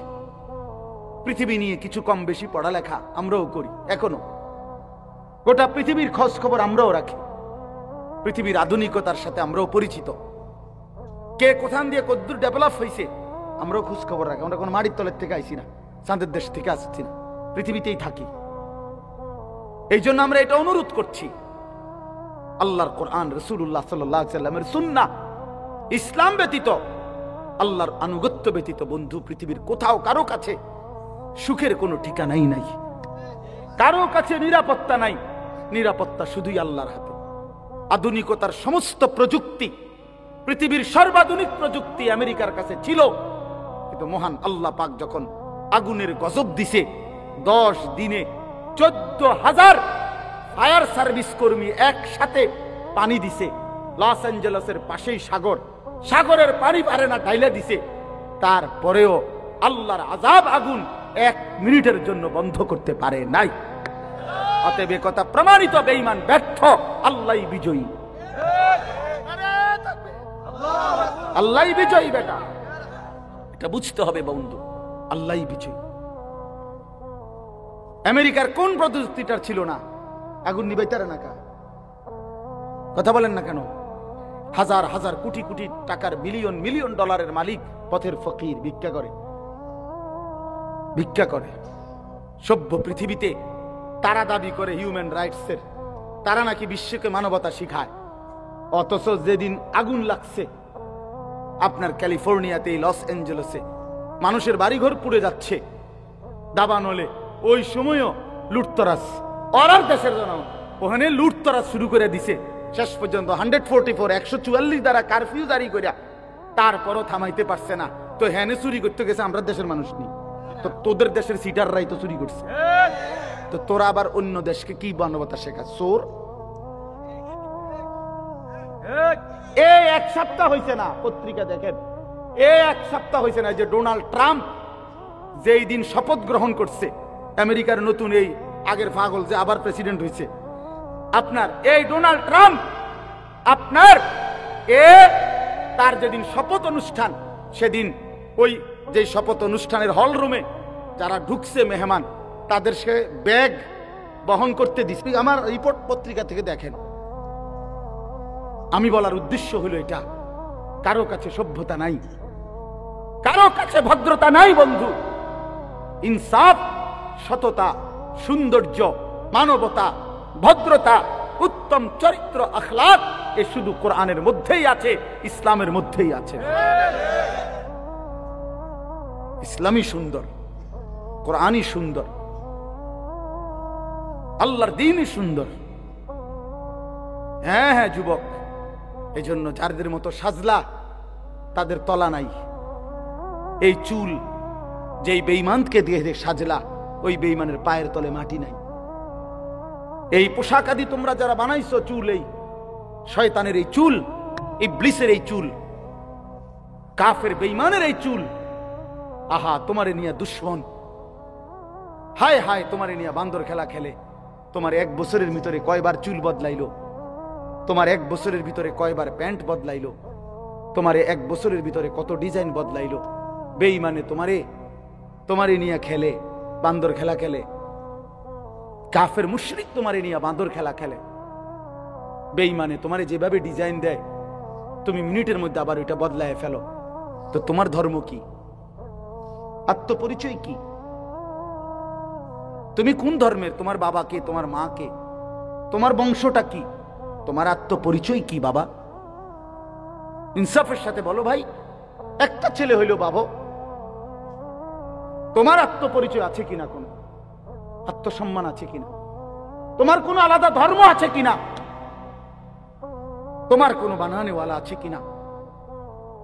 পৃথিবী নিয়ে কিছু কম বেশি পড়ালেখা আমরাও করি, এখনো গোটা পৃথিবীর খোঁজ খবর আমরাও রাখি, পৃথিবীর আধুনিকতার সাথে আমরাও পরিচিত, কে কোথান দিয়ে কদ্দূর ডেভেলপ হয়েছে আমরাও খোঁজ খবর রাখি। আমরা কোনো মাটির তলের থেকে আইসি না, চাঁদের দেশ থেকে আসছি না, পৃথিবীতেই থাকি। এই জন্য আমরা এটা অনুরোধ করছি, আল্লাহর কোরআন, রাসূলুল্লাহ সাল্লাল্লাহু আলাইহি ওয়াসাল্লামের সুন্নাহ ইসলাম ব্যতীত, আল্লাহর আনুগত্য ব্যতীত বন্ধু পৃথিবীর কোথাও কারো কাছে সুখের কোনো ঠিকানাই নাই, কারো কাছে নিরাপত্তা নাই। নিরাপত্তা শুধুই আল্লাহর হাতে। আধুনিকতার সমস্ত প্রযুক্তি, পৃথিবীর সর্বাধুনিক প্রযুক্তি আমেরিকার কাছে ছিল, কিন্তু মহান আল্লাহ পাক যখন আগুনের গজব দিছে, 10 দিনে 14,000 ফায়ার সার্ভিস কর্মী একসাথে পানি দিছে। লস অ্যাঞ্জেলসের পাশেই সাগর, সাগরের পানি পারে না, ঢাইলা দিছে। তারপরেও আল্লাহর আযাব আগুন 1 মিনিটের জন্য বন্ধ করতে পারে নাই। অতএব কথা প্রমাণিত, বেঈমান ব্যর্থ, আল্লাহই বিজয়ী। আল্লাহই বিজয়ী বেটা, এটা বুঝতে হবে বন্ধু, আল্লাহই বিজয়ী। আমেরিকার কোন প্রযুক্তিটার ছিল না? আগুন নিবাইতারে না কা? কথা বলেন না কেন? হাজার হাজার কোটি কোটি টাকার মিলিয়ন মিলিয়ন ডলারের মালিক পথের ফকির ভিক্ষা করে, ভিক্ষা করে। সভ্য পৃথিবীতে তারা দাবি করে হিউম্যান রাইটসের, তারা নাকি বিশ্বকে মানবতা শিখায়। অথচ যেদিন আগুন লাগছে আপনার ক্যালিফোর্নিয়াতে, লস অ্যাঞ্জেলেসে, মানুষের বাড়িঘর পুড়ে যাচ্ছে দাবানলে, ওই সময়ও লুটতরাজ অরার দেশের জন্য ওখানে লুটতরাজ শুরু করে দিছে। শেষ পর্যন্ত 144 144 দ্বারা কারফিউ জারি করিয়া তারপরও থামাইতে পারছে না। তো হ্যানে চুরি করতে গেছে আমরা দেশের মানুষ নেই, তো তোদের দেশের সিটাররাই তো চুরি করছে। তো তোরা আবার অন্য দেশকে কি মানবতা শেখা? চোর। এই 1 সপ্তাহ হয়েছে না, পত্রিকা দেখেন, এই 1 সপ্তাহ হয়েছে না যে ডোনাল্ড ট্রাম্প যেই দিন শপথ গ্রহণ করছে, আমেরিকার নতুন এই আগের পাগল যে আবার প্রেসিডেন্ট হয়েছে, আপনার এই ডোনাল্ড ট্রাম্প, আপনার তার যেদিন শপথ অনুষ্ঠান, সেদিন ওই যে শপথ অনুষ্ঠানের হল রুমে যারা ঢুকছে মেহমান, তাদের সে ব্যাগ বহন করতে দিচ্ছে। আমার রিপোর্ট পত্রিকা থেকে দেখেন। আমি বলার উদ্দেশ্য হলো এটা, কারো কাছে সভ্যতা নাই, কারো কাছে ভদ্রতা নাই বন্ধু। ইনসাফ, সততা, সৌন্দর্য, মানবতা, ভদ্রতা, উত্তম চরিত্র, আখলাক, এ শুধু কোরআনের মধ্যেই আছে, ইসলামের মধ্যেই আছে। ইসলামই সুন্দর, কোরআনই সুন্দর, আল্লাহর দ্বীনই সুন্দর। হ্যাঁ হ্যাঁ যুবক, এই জন্য যাদের মতো সাজলা তাদের তলা নাই। এই চুল যেই বেঈমানকে দিয়ে সাজলা, ওই বেঈমানের পায়ের তলে মাটি নাই। এই পোশাক আদি তোমরা যারা বানাইছো, চুল, এই শয়তানের এই চুল, ইবলিসের এই চুল, কাফের বেঈমানের এই চুল, আহা তোমারে নিয়ে দুশ্মন, হায় হায় তোমারে নিয়ে বান্দর খেলা খেলে। তোমার 1 বছরের ভিতরে কয়বার চুল বদলাইলো? তোমার 1 বছরের ভিতরে কয়বার প্যান্ট বদলাইলো? তোমার 1 বছরের ভিতরে কত ডিজাইন বদলাইলো? বেঈমানে তোমারে নিয়ে খেলে, বান্দর খেলা খেলে। কাফের মুশরিক তোমারে নিয়ে বান্দর খেলা খেলে। বেঈমানে তোমারে যেভাবে ডিজাইন দেয়, তুমি মিনিটের মধ্যে আবার ওইটা বদলায় ফেলো। তো তোমার ধর্ম কি? আত্মপরিচয় কি? তুমি কোন ধর্মের? তোমার বাবা কে? তোমার মা কে? তোমার বংশটা কি? তোমার আত্মপরিচয় কি বাবা? ইনসাফের সাথে বলো ভাই, একটা ছেলে হইল বাবা, তোমার আত্মপরিচয় আছে কিনা? কোন আত্মসম্মান আছে কিনা? তোমার কোনো আলাদা ধর্ম আছে কিনা? তোমার কোনো বানানেওয়ালা আছে কিনা?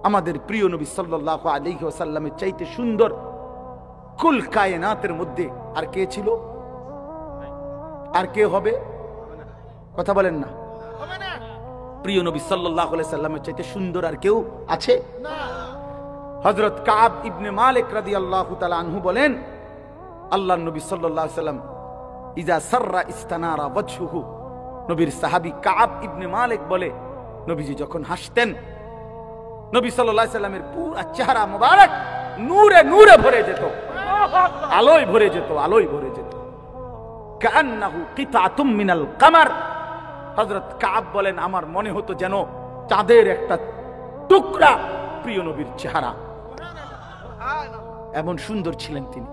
আমাদের প্রিয় নবী সাল্লাল্লাহু আলাইহি ওয়াসাল্লামের চাইতে সুন্দর কুল কায়নাতের মধ্যে আর কে ছিল? আর কে হবে? কথা বলেন না। প্রিয় নবী সাল্লাল্লাহু আলাইহি ওয়াসাল্লামের চাইতে সুন্দর আর কেউ আছে? হযরত কাব ইবনে মালিক রাদিয়াল্লাহু তাআলা আনহু বলেন, আল্লাহর নবী সাল্লাল্লাহু আলাইহি ওয়াসাল্লাম ইজা সাররা ইস্তানারা ওয়াজহুহু, নবীর সাহাবী কাব ইবনে মালিক বলে, নবীজি যখন হাসতেন, নবী সাল্লাল্লাহু আলাইহি ওয়াসাল্লামের পুরো চেহারা মোবারক নূরে নূরে ভরে যেত, আলোয় ভরে যেত, আলোয় ভরে যেত। কান্নাহু কিতাতুম মিনাল কামার, হযরত কাব বলেন, আমার মনে হতো যেন চাঁদের একটা টুকরা প্রিয় নবীর চেহারা, এমন সুন্দর ছিলেন তিনি।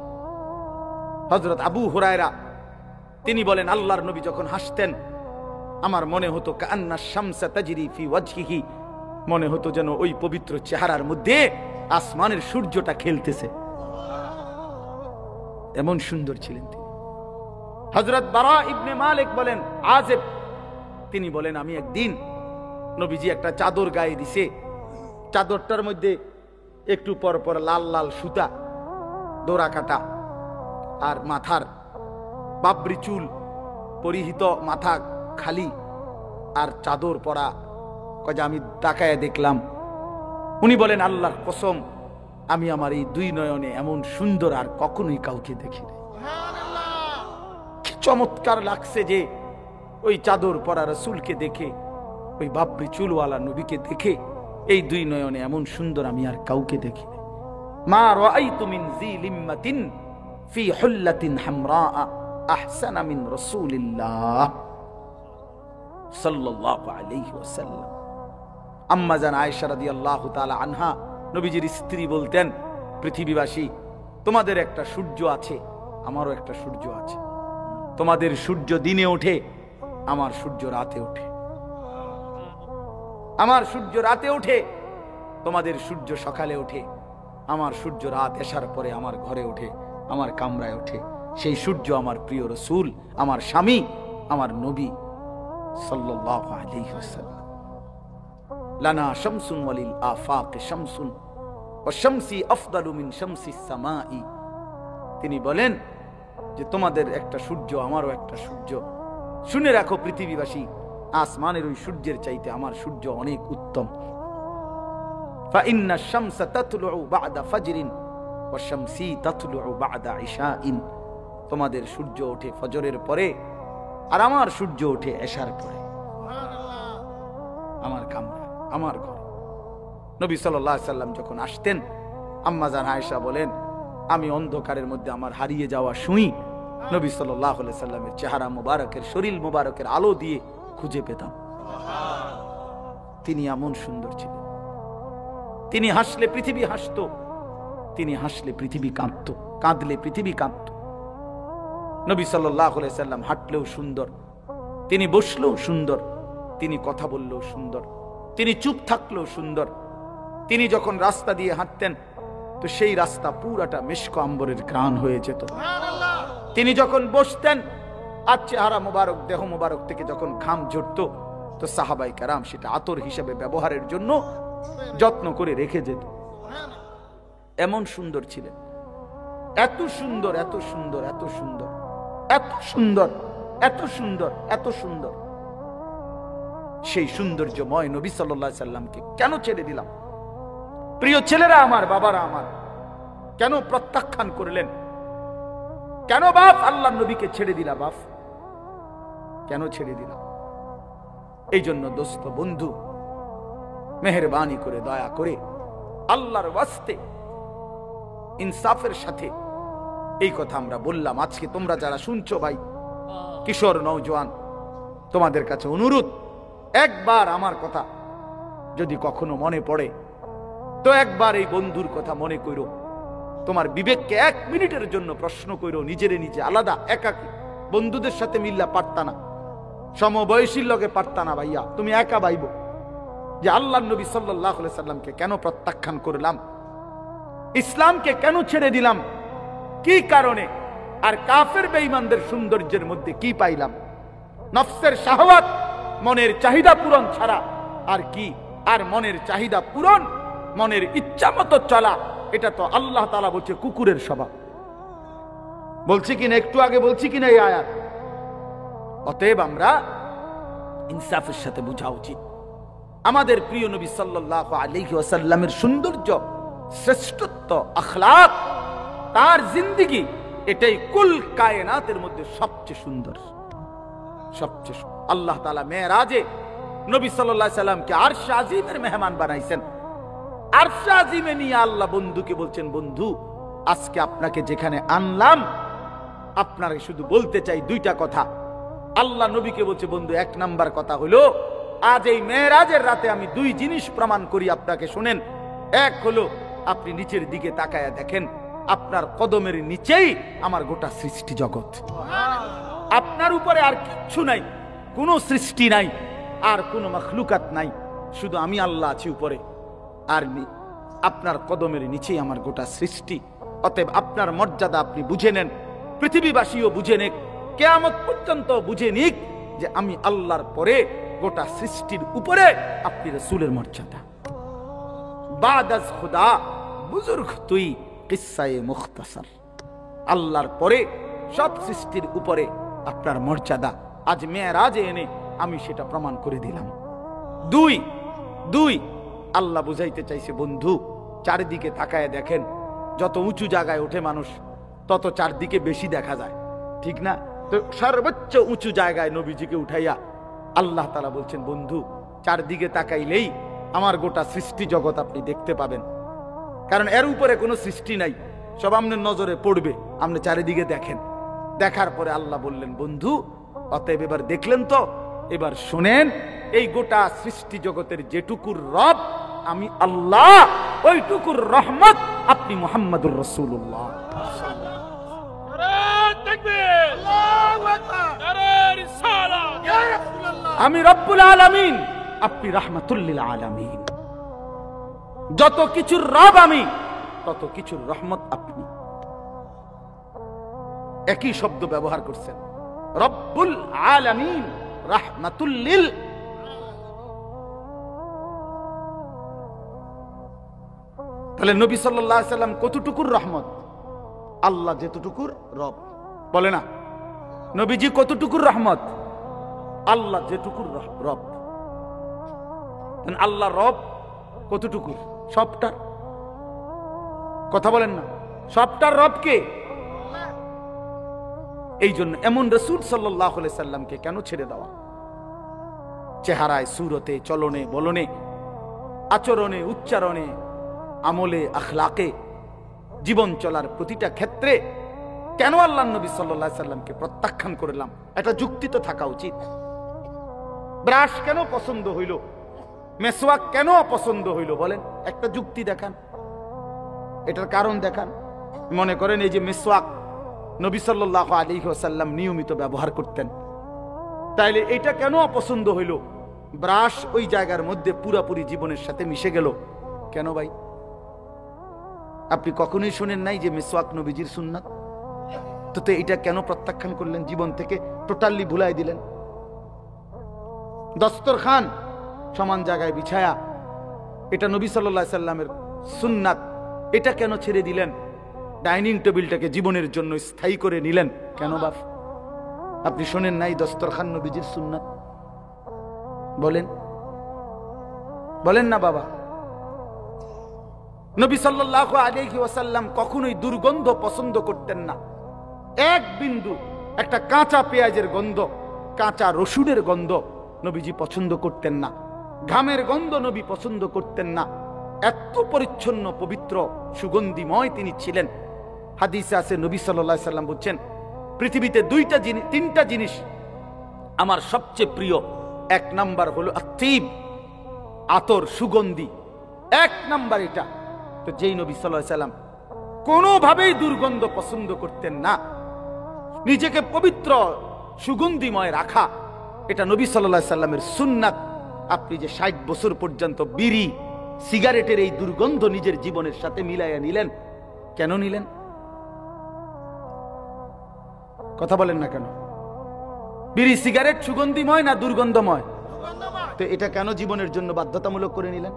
হযরত আবু হুরায়রা তিনি বলেন, আল্লাহর নবী যখন হাসতেন আমার মনে হতো কান্না শামসা তাজরি ফি ওয়াজহিহি, মনে হতো যেন ওই পবিত্র চেহারার মধ্যে আসমানের সূর্যটা খেলতেছে, এমন সুন্দর ছিলেন তিনি। হযরত বারা ইবনে মালিক বলেন, আযেব তিনি বলেন, আমি একদিন নবীজি একটা চাদর গায়ে দিছে, চাদরটার মধ্যে একটু পর পর লাল লাল সুতা দোরা কাটা, আর মাথার বাবরি চুল পরিহিত, মাথা খালি আর চাদর পরা। কয়ে আমি তাকায় দেখলাম, উনি বলেন আল্লাহর কসম আমি আমার এই দুই নয়নে এমন সুন্দর আর কখনোই কাউকে দেখি নাই। কি চমৎকার লাগছে যে ওই চাদর পরা রাসূলকে দেখে, ওই বাবরি চুলওয়ালা নবীকে দেখে এই দুই নয়নে এমন সুন্দর আমি আর কাউকে দেখি নাই। মা রাআইতু মিন জি লিম্মাতিন ফি হুল্লাতিন হামরা আহসানা মিন রাসূলিল্লাহ সাল্লাল্লাহু আলাইহি ওয়াসাল্লাম। আম্মা জান আয়েশা রাদিয়াল্লাহু তাআলা আনহা নবীজির স্ত্রী বলতেন, পৃথিবীবাসী তোমাদের একটা সূর্য আছে, আমারও একটা সূর্য আছে। তোমাদের সূর্য দিনে ওঠে, আমার সূর্য রাতে ওঠে। আমার সূর্য রাতে ওঠে, তোমাদের সূর্য সকালে ওঠে। আমার সূর্য রাত এশার পরে আমার ঘরে ওঠে, আমার কামরায় ওঠে। সেই সূর্য আমার প্রিয় রাসূল, আমার স্বামী, আমার নবী সাল্লাল্লাহু আলাইহি ওয়াসাল্লাম। লানা শামসুন ওয়ালিল আফাক শামসুন ওয়া শামসি আফদালু মিন শামসিস সামাই। তিনি বলেন যে তোমাদের একটা সূর্য, আমারও একটা সূর্য। শুনে রাখো পৃথিবীবাসী, আসমানের ওই সূর্যের চাইতে আমার সূর্য অনেক উত্তম। ফাইন্নাশ শামসা তাতলুউ বা'দা ফাজরিন ওয়া শামসি তাতলুউ বা'দা ইশাইন। তোমাদের সূর্য ওঠে ফজরের পরে, আর আমার সূর্য ওঠে এশার পরে। আমার কামরা, আমার ঘর। নবী সাল্লাল্লাহু আলাইহি সাল্লাম যখন আসতেন, আম্মা জান আয়েশা বলেন, আমি অন্ধকারের মধ্যে আমার হারিয়ে যাওয়া সুই নবী সাল্লাল্লাহু আলাইহি সাল্লামের চেহারা মোবারকের, শরীর মোবারকের আলো দিয়ে খুঁজে পেতাম। তিনি এমন সুন্দর ছিলেন। তিনি হাসলে পৃথিবী হাসতো, তিনি হাসলে পৃথিবী কাঁদত, কাঁদলে পৃথিবী কাঁদত। নবী সাল্লাল্লাহু আলাইহি সাল্লাম হাঁটলেও সুন্দর, তিনি বসলেও সুন্দর, তিনি কথা বললেও সুন্দর, তিনি চুপ থাকলেও সুন্দর। তিনি যখন রাস্তা দিয়ে হাঁটতেন তো সেই রাস্তা পুরাটা মিশক আম্বরের ঘ্রাণ হয়ে যেত। তিনি যখন বসতেন আর চেহারা মোবারক, দেহ মোবারক থেকে যখন ঘাম ঝরত তো সাহাবায়ে কেরাম সেটা আতর হিসেবে ব্যবহারের জন্য যত্ন করে রেখে যেত। এমন সুন্দর ছিলেন, এত সুন্দর, এত সুন্দর, এত সুন্দর, এত সুন্দর, এত সুন্দর, এত সুন্দর। সেই সৌন্দর্যময় নবী সাল্লাল্লাহু আলাইহি সাল্লামকে কেন ছেড়ে দিলাম? প্রিয় ছেলেরা আমার, বাবারা আমার, কেন প্রত্যাখ্যান করলেন? কেন বাপ আল্লাহর নবীকে ছেড়ে দিলা? বাপ কেন ছেড়ে দিলা? এই জন্য দোস্ত, বন্ধু, মেহেরবানি করে, দয়া করে, আল্লাহর ওয়াস্তে ইনসাফের সাথে এই কথা আমরা বললাম। আজকে তোমরা যারা শুনছো ভাই, কিশোর নওজোয়ান, তোমাদের কাছে অনুরোধ, একবার আমার কথা যদি কখনো মনে পড়ে তো একবার এই বন্ধুর কথা মনে করো। তোমার বিবেককে 1 মিনিটের জন্য প্রশ্ন করো, নিজেরে নিজে আলাদা, একাকী। বন্ধুদের সাথে মিল্লা পারতা না, সমবয়সীর লগে পারতা না ভাইয়া, তুমি একা ভাইব যে আল্লাহর নবী সাল্লাল্লাহু আলাইহি সাল্লামকে কেন প্রত্যাখ্যান করলাম, ইসলামকে কেন ছেড়ে দিলাম, কি কারণে? আর কাফের বেঈমানদের সৌন্দর্যের মধ্যে কি পাইলাম? নফসের শাহওয়াত, মনের চাহিদা পূরণ ছাড়া আর কি? আর মনের চাহিদা পূরণ, মনের ইচ্ছা মতো চলা, এটা তো আল্লাহ তাআলা বলছে কুকুরের স্বভাব। বলছি কিনা, একটু আগে বলছি কিনা এই আয়াত? অতএব আমরা ইনসাফের সাথে বোঝা উচিত আমাদের প্রিয় নবী সাল্লাল্লাহু আলাইহি ওয়াসাল্লামের সৌন্দর্য, শ্রেষ্ঠত্ব, আখলাক, তার জিন্দেগি, এটাই কুল কায়নাতের মধ্যে সবচেয়ে সুন্দর, সবচেয়ে। আল্লাহ তাআলা মেরাজে নবী সাল্লাল্লাহু আলাইহি সাল্লামকে আরশ আজিমের মেহমান বানাইছেন। আরশ আজিমে নিয়ে আল্লাহ বন্ধুকে বলছেন, বন্ধু আজকে আপনাকে যেখানে আনলাম, আপনাকে শুধু বলতে চাই 2টা কথা। আল্লাহ নবীকে বলছে, বন্ধু 1 নাম্বার কথা হলো, আজ এই মেরাজের রাতে আমি 2 জিনিস প্রমাণ করি আপনাকে, শুনেন। এক হলো, আপনি নিচের দিকে তাকায়া দেখেন, আপনার কদমের নিচেই আমার গোটা সৃষ্টি জগৎ। আপনার উপরে আর কিচ্ছু নাই, কোনো সৃষ্টি নাই, আর কোনো মাখলুকাত নাই। শুধু আমি আল্লাহ আছি উপরে, আর আপনার কদমের নিচেই আমার গোটা সৃষ্টি। অতএব আপনার মর্যাদা আপনি বুঝে নেন, পৃথিবীবাসীও বুঝে নেক, কিয়ামত পর্যন্ত বুঝে নিক যে আমি আল্লাহর পরে গোটা সৃষ্টির উপরে আপনি রাসূলের মর্যাদা। বাদাস খুদা বুজুর্গ তুই কিসসায়ে মুখতাসার, আল্লাহর পরে সব সৃষ্টির উপরে আপনার মর্যাদা। আজ মেরাজে এনে আমি সেটা প্রমাণ করে দিলাম। দুই আল্লাহ বুঝাইতে চাইছে, বন্ধু চারিদিকে তাকায় দেখেন, যত উঁচু জায়গায় ওঠে মানুষ তত চারদিকে বেশি দেখা যায়, ঠিক না? তো সর্বোচ্চ উঁচু জায়গায় নবীজিকে উঠাইয়া আল্লাহ তাআলা বলছেন, বন্ধু চারদিকে তাকাইলেই আমার গোটা সৃষ্টি জগৎ আপনি দেখতে পাবেন, কারণ এর উপরে কোনো সৃষ্টি নাই, সব আপনার নজরে পড়বে, আপনি চারিদিকে দেখেন। দেখার পরে আল্লাহ বললেন, বন্ধু অতএব এবার দেখলেন তো, এবার শুনেন, এই গোটা সৃষ্টি জগতের যেটুকুর রব আমি আল্লাহ, ওইটুকুর রহমত আপনি মুহাম্মদুর রাসূলুল্লাহ। আমি রব্বুল আলামিন, আপনি রাহমাতুল লিল আলামিন। যত কিছুর রব আমি, তত কিছুর রহমত আপনি। একই শব্দ ব্যবহার করছেন, রব্বুল আলামিন, রাহমাতুল লিল। তাহলে নবী সাল্লাল্লাহু আলাইহি সাল্লাম কতটুকুর রহমত? আল্লাহ যেতটুকুর রব, বলে না নবীজি কতটুকুর রহমত? আল্লাহ যেটুকুর রব। আল্লাহ রব কতটুকুর? সবটার। কথা বলেন না, সবটার রব কে? এই জন্য এমন রাসূল সাল্লাল্লাহু আলাইহি সাল্লামকে কেন ছেড়ে দেওয়া? চেহারায়, সুরতে, চলনে, বলনে, আচরণে, উচ্চারণে, আমলে, আখলাকে, জীবন চলার প্রতিটা ক্ষেত্রে কেন আল্লাহ নবী সাল্লাল্লাহু আলাইহি সাল্লামকে প্রত্যাখ্যান করলাম? একটা যুক্তি তো থাকা উচিত। ব্রাশ কেন পছন্দ হইল, মেসওয়াক কেন অপছন্দ হইল বলেন? একটা যুক্তি দেখান, এটার কারণ দেখান। মনে করেন এই যে মেসওয়াক নবী সাল্লাল্লাহু আলাইহি ওয়াসাল্লাম নিয়মিত ব্যবহার করতেন, তাইলে এটা কেন অপছন্দ হইল? ব্রাশ ওই জায়গার মধ্যে পুরাপুরি জীবনের সাথে মিশে গেল কেন ভাই? আপনি কখনোই শুনেন নাই যে মেসওয়াক নবীজির সুন্নাত? তো এটা কেন প্রত্যাখ্যান করলেন? জীবন থেকে টোটালি ভুলাই দিলেন। দস্তরখান সমান জায়গায় বিছায়া, এটা নবী সাল্লাল্লাহু আলাইহি সাল্লামের সুন্নাত, এটা কেন ছেড়ে দিলেন? ডাইনিং টেবিলটাকে জীবনের জন্য স্থায়ী করে নিলেন কেন বাপ? আপনি শোনেন নাই দস্তরখান নবীজির সুন্নাত? বলেন, বলেন না বাবা। নবী সাল্লাল্লাহু আলাইহি ওয়াসাল্লাম কখনোই দুর্গন্ধ পছন্দ করতেন না। এক বিন্দু, একটা কাঁচা পেঁয়াজের গন্ধ, কাঁচা রসুনের গন্ধ নবীজি পছন্দ করতেন না। ঘামের গন্ধ নবী পছন্দ করতেন না। এত পরিচ্ছন্ন, পবিত্র, সুগন্ধিময় তিনি ছিলেন। হাদিসে আছে নবী সাল্লাল্লাহু আলাইহি সাল্লাম বলছেন, পৃথিবীতে তিনটা জিনিস আমার সবচেয়ে প্রিয়। এক নাম্বার হলো আতিব, আতর, সুগন্ধি, এক নাম্বার এটা। তো যেই নবী সাল্লাল্লাহু আলাইহি সাল্লাম কোনোভাবেই দুর্গন্ধ পছন্দ করতেন না, নিজেকে পবিত্র সুগন্ধিময় রাখা, এটা নবী সাল্লাল্লাহু আলাইহি সাল্লামের সুন্নাত। আপনি যে 60 বছর পর্যন্ত বিড়ি, সিগারেটের এই দুর্গন্ধ নিজের জীবনের সাথে মিলাইয়া নিলেন, কেন নিলেন? কথা বলেন না কেন? বিড়ি সিগারেট সুগন্ধিময় না দুর্গন্ধময়? তো এটা কেন জীবনের জন্য বাধ্যতামূলক করে নিলেন?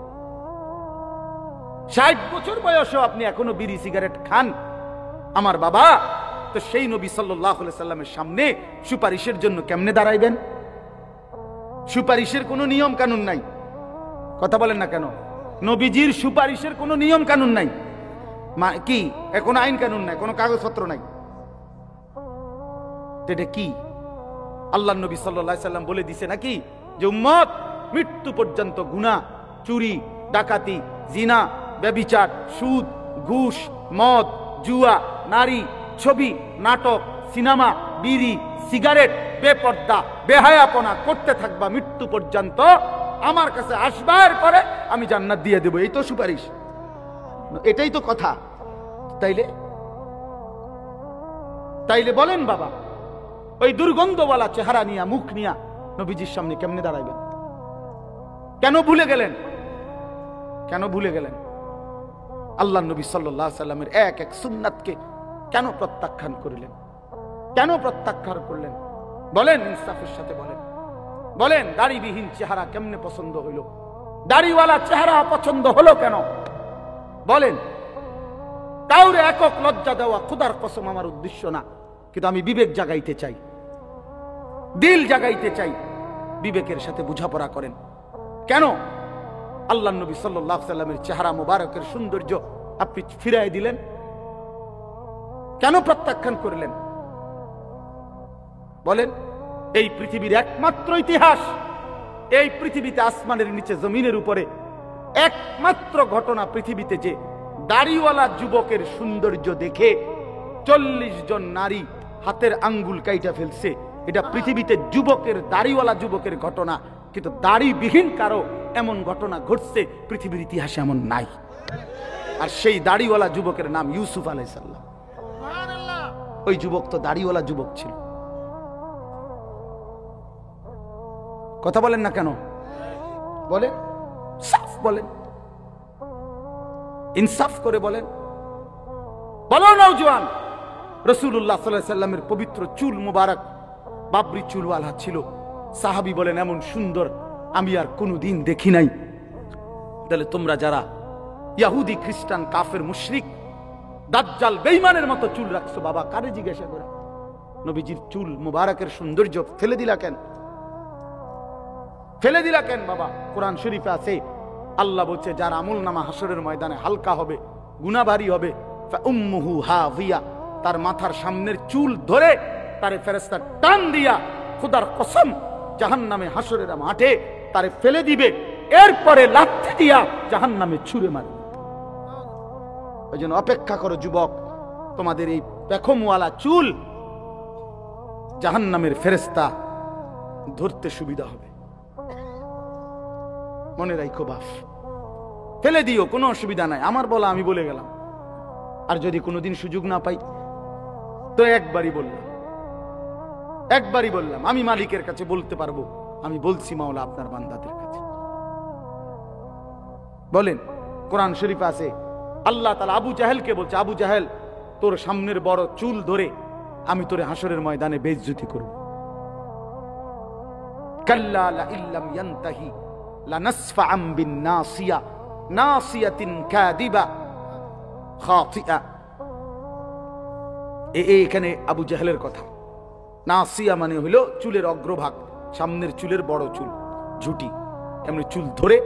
60 বছর বয়সেও আপনি এখনো বিড়ি সিগারেট খান আমার বাবা, তো সেই নবী সাল্লাল্লাহু আলাইহি সাল্লামের সামনে সুপারিশের জন্য কেমনে দাঁড়াইবেন? সুপারিশের কোনো নিয়ম কানুন নাই। কথা বলেন না কেন? নবীজির সুপারিশের কোনো নিয়ম কানুন নাই। কি কোনো আইন কানুন নাই, কোনো কাগজপত্র নাই। এটা কি? আল্লাহ নবী সাল্লাল্লাহু আলাইহি সাল্লাম বলে দিছে নাকি যে উম্মত মৃত্যু পর্যন্ত গুনাহ, চুরি, ডাকাতি, জিনা, ব্যভিচার, সুদ, ঘুষ, মদ, জুয়া, নারী, ছবি, নাটক, সিনেমা, বিড়ি, সিগারেট, বেপর্দা, বেহায়াপনা করতে থাকবা মৃত্যু পর্যন্ত, আমার কাছে আসবার পরে আমি জান্নাত দিয়ে দেব। এই তো সুপারিশ, এটাই তো কথা। তাইলে বলেন বাবা, ওই দুর্গন্ধওয়ালা চেহারা নিয়া, মুখ নিয়া নবীজির সামনে কেমনে দাঁড়াইবেন? কেন ভুলে গেলেন? কেন ভুলে গেলেন? আল্লাহ নবী সাল্লাল্লাহু আলাইহি সাল্লামের এক এক সুন্নাতকে কেন প্রত্যাখ্যান করলেন? কেন প্রত্যাখ্যান করলেন? বলেন, ইনসাফের সাথে বলেন। বলেন, দাড়িবিহীন চেহারা কেমনে পছন্দ হইল? দাড়িওয়ালা চেহারা পছন্দ হলো কেন? বলেন। কাউরে একক লজ্জা দেওয়া খোদার কসম আমার উদ্দেশ্য না, কিন্তু আমি বিবেক জাগাইতে চাই, দিল জাগাইতে চাই। বিবেকের সাথে বোঝাপড়া করেন। কেন আল্লাহ নবী সাল্লাল্লাহু আলাইহি সাল্লামের চেহারা মোবারকের সৌন্দর্য আপনি ফিরাই দিলেন? কেন প্রত্যাখ্যান করলেন? বলেন। এই পৃথিবীর একমাত্র ইতিহাস, এই পৃথিবীতে আসমানের নিচে জমিনের উপরে একমাত্র ঘটনা পৃথিবীতে যে দাড়িওয়ালা যুবকের সৌন্দর্য দেখে 40 জন নারী হাতের আঙ্গুল কাইটা ফেলছে, এটা পৃথিবীতে যুবকের, দাড়িওয়ালা যুবকের ঘটনা। কিন্তু দাড়িবিহীন কারো এমন ঘটনা ঘটছে পৃথিবীর ইতিহাসে এমন নাই। আর সেই দাড়িওয়ালা যুবকের নাম ইউসুফ আলাইহিস সালাম। ওই যুবক তো দাড়িওয়ালা যুবক ছিল। কথা বলেন না কেন? বলেন, সাফ বলেন, ইনসাফ করে বলেন। বলো নওজোয়ান, রাসূলুল্লাহ সাল্লাল্লাহু আলাইহি সাল্লামের পবিত্র চুল মুবারক বাবরি চুলওয়ালা ছিল। সাহাবী বলেন, এমন সুন্দর আমি আর কোনোদিন দেখি নাই। তাহলে তোমরা যারা ইহুদি, খ্রিস্টান, কাফের, মুশরিক, দাজ্জাল, বেঈমানের মতো চুল রাখছো, বাবা কারে জিজ্ঞাসা করে নবীজির চুল মুবারকের সৌন্দর্য ফেলে দিলা কেন? ফেলে দিলা কেন বাবা? কোরআন শরীফে আছে, আল্লাহ বলছে যার আমল নামা হাসরের ময়দানে হালকা হবে, গুনাহ ভারী হবে, ফাউম্মুহু হাভিয়া, তার মাথার সামনের চুল ধরে তারে ফেরেশতা টান দিয়া খোদার কসম জাহান্নামে হাসরের মাঠে তারে ফেলে দিবে, এরপরে লাথি দিয়া জাহান্নামে ছুঁড়ে মারবে। ওই জন্য অপেক্ষা করো যুবক, তোমাদের এই পেখমওয়ালা চুল জাহান্নামের ফেরেশতা ধরতে সুবিধা হবে। মনে রাখো বাপ, ফেলে দিও, কোনো অসুবিধা নাই, আমার বলা আমি বলে গেলাম। আর যদি কোনোদিন সুযোগ না পাই তো একবারই বললাম, আমি মালিকের কাছে বলতে পারবো, আমি বলছি মাওলা আপনার বান্দাদের কাছে। বলেন, কোরআন শরীফে আছে আল্লাহ তাআলা আবু জাহেলকে বলছে, আবু জাহেল তোর সামনের বড় চুল ধরে আমি তোরে হাসরের ময়দানে বেইজ্জতি করব। কাল্লা লা ইল্লাম ইয়ানতাহি লানাসফাআম বিন্নাসিয়া নাসিয়াতিন কাযিবা খাতিআ। এখানে আবু জাহেলের কথা। নাসিয়া মানে হলো চুলের অগ্রভাগ, সামনের চুলের বড় চুল, ঝুটি, এমনি চুল ধরে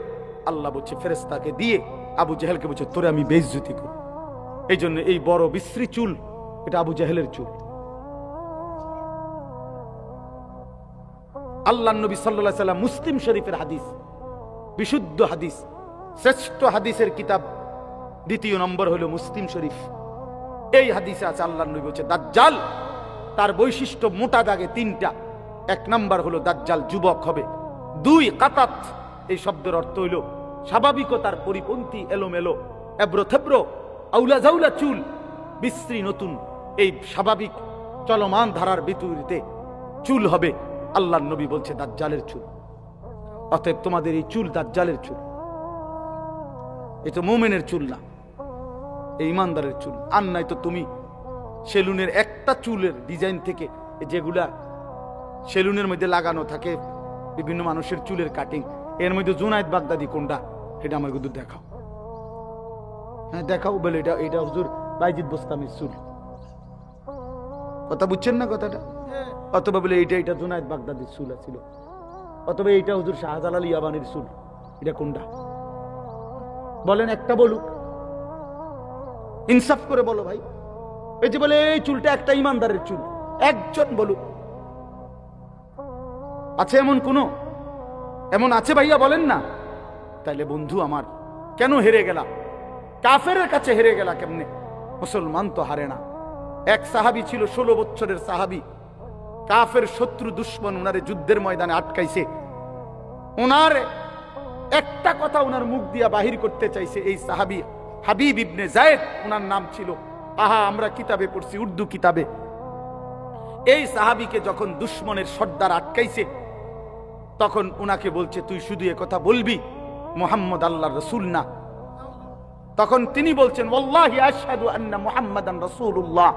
আল্লাহ বলছে ফেরেশতাকে দিয়ে আবু জাহেলকে বলছে তোরে আমি বেইজ্জতি করব। এই জন্য এই বড় বিশ্রী চুল, এটা আবু জাহেলের চুল। আল্লাহ নবী সাল্লাল্লাহু আলাইহি সাল্লাম, মুসলিম শরীফের হাদিস, বিশুদ্ধ হাদিস, শ্রেষ্ঠ হাদিসের কিতাব 2 নম্বর হলো মুসলিম শরীফ। এই হাদিসে আছে আল্লাহ নবী বলছে দাজ্জাল তার বৈশিষ্ট্য মোটা দাগে 3টা। 1 নাম্বার হলো দাজ্জাল যুবক হবে। 2 কাতাত, এই শব্দের অর্থ হইল স্বাভাবিকতার পরিপন্থী, এলোমেলো, এবড়ো-থেবড়ো, আউলা জাউলা চুল, বিশ্রী নতুন, এই স্বাভাবিক চলমান ধারার বিপরীতে চুল হবে। আল্লাহ নবী বলছে দাজ্জালের চুল। অতএব তোমাদের এই চুল দাজ্জালের চুল, এই তো মুমিনের চুল না, এই ইমানদারের চুল। আর নাই তো তুমি সেলুনের একটা চুলের ডিজাইন থেকে, যেগুলা সেলুনের মধ্যে লাগানো থাকে বিভিন্ন মানুষের চুলের কাটিং, এর মধ্যে জুনায়েদ বাগদাদি কোনটা এটা আমার কিন্তু দেখাও। হ্যাঁ দেখাও, বলে এটা হুজুর বাইজিদ বোস্তামির চুল। কথা বুঝছেন না কথাটা? অথবা বলে এটা জুনায়েদ বাগদাদির চুল ছিল, অথবা এইটা হুজুর শাহজালাল ইয়াবানির চুল। এটা কোনটা বলেন? একটা বলুক, ইনসাফ করে বলো ভাই। এই যে বলে এই চুলটা একটা ইমানদারের চুল, একজন বলুক। আছে এমন কোন? এমন আছে ভাইয়া? বলেন না। তাইলে বন্ধু আমার, কেন হেরে গেলা? কাফেরের কাছে হেরে গেলা কেমনে? মুসলমান তো হারে না। এক সাহাবী ছিল, 16 বছরের সাহাবী, কাফের শত্রু দুশ্মন উনারে যুদ্ধের ময়দানে আটকাইছে। উনার একটা কথা উনার মুখ দিয়া বাহির করতে চাইছে এই সাহাবী হাবিব ইবনে যায়েদ উনার নাম ছিল। আহা, আমরা কিতাবে পড়ছি, উর্দু কিতাবে। এই সাহাবীকে যখন দুশ্মনের সর্দার আটকাইছে, তখন উনাকে বলছে, তুই শুধু এ কথা বলবি মুহাম্মদ আল্লাহর রাসূল না? তখন তিনি বলছেন, ওয়াল্লাহি আশহাদু আন্না মুহাম্মাদান রাসূলুল্লাহ,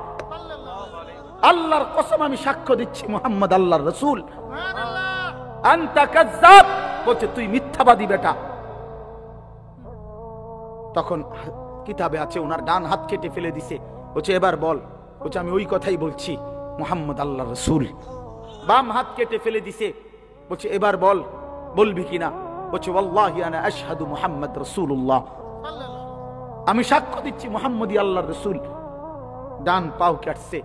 আল্লাহর কসম আমি সাক্ষ্য দিচ্ছি মুহাম্মদ আল্লাহর রাসূল। আনতা কাযযাব, বলছে তুই মিথ্যাবাদী বেটা। তখন কিতাবে আছে ওনার ডান হাত কেটে ফেলে দিছে, বলছে এবার বল। বলছে আমি ওই কথাই বলছি মুহাম্মদ আল্লাহর রাসূল। বাম হাত কেটে ফেলে দিছে, বলছে এবার বল, বলবি কিনা? বলছে ওয়াল্লাহি আনা আশহাদু মুহাম্মদ রাসূলুল্লাহ, আমি সাক্ষ্য দিচ্ছি মুহাম্মদই আল্লাহর রাসূল। ডান পাও কাটছে,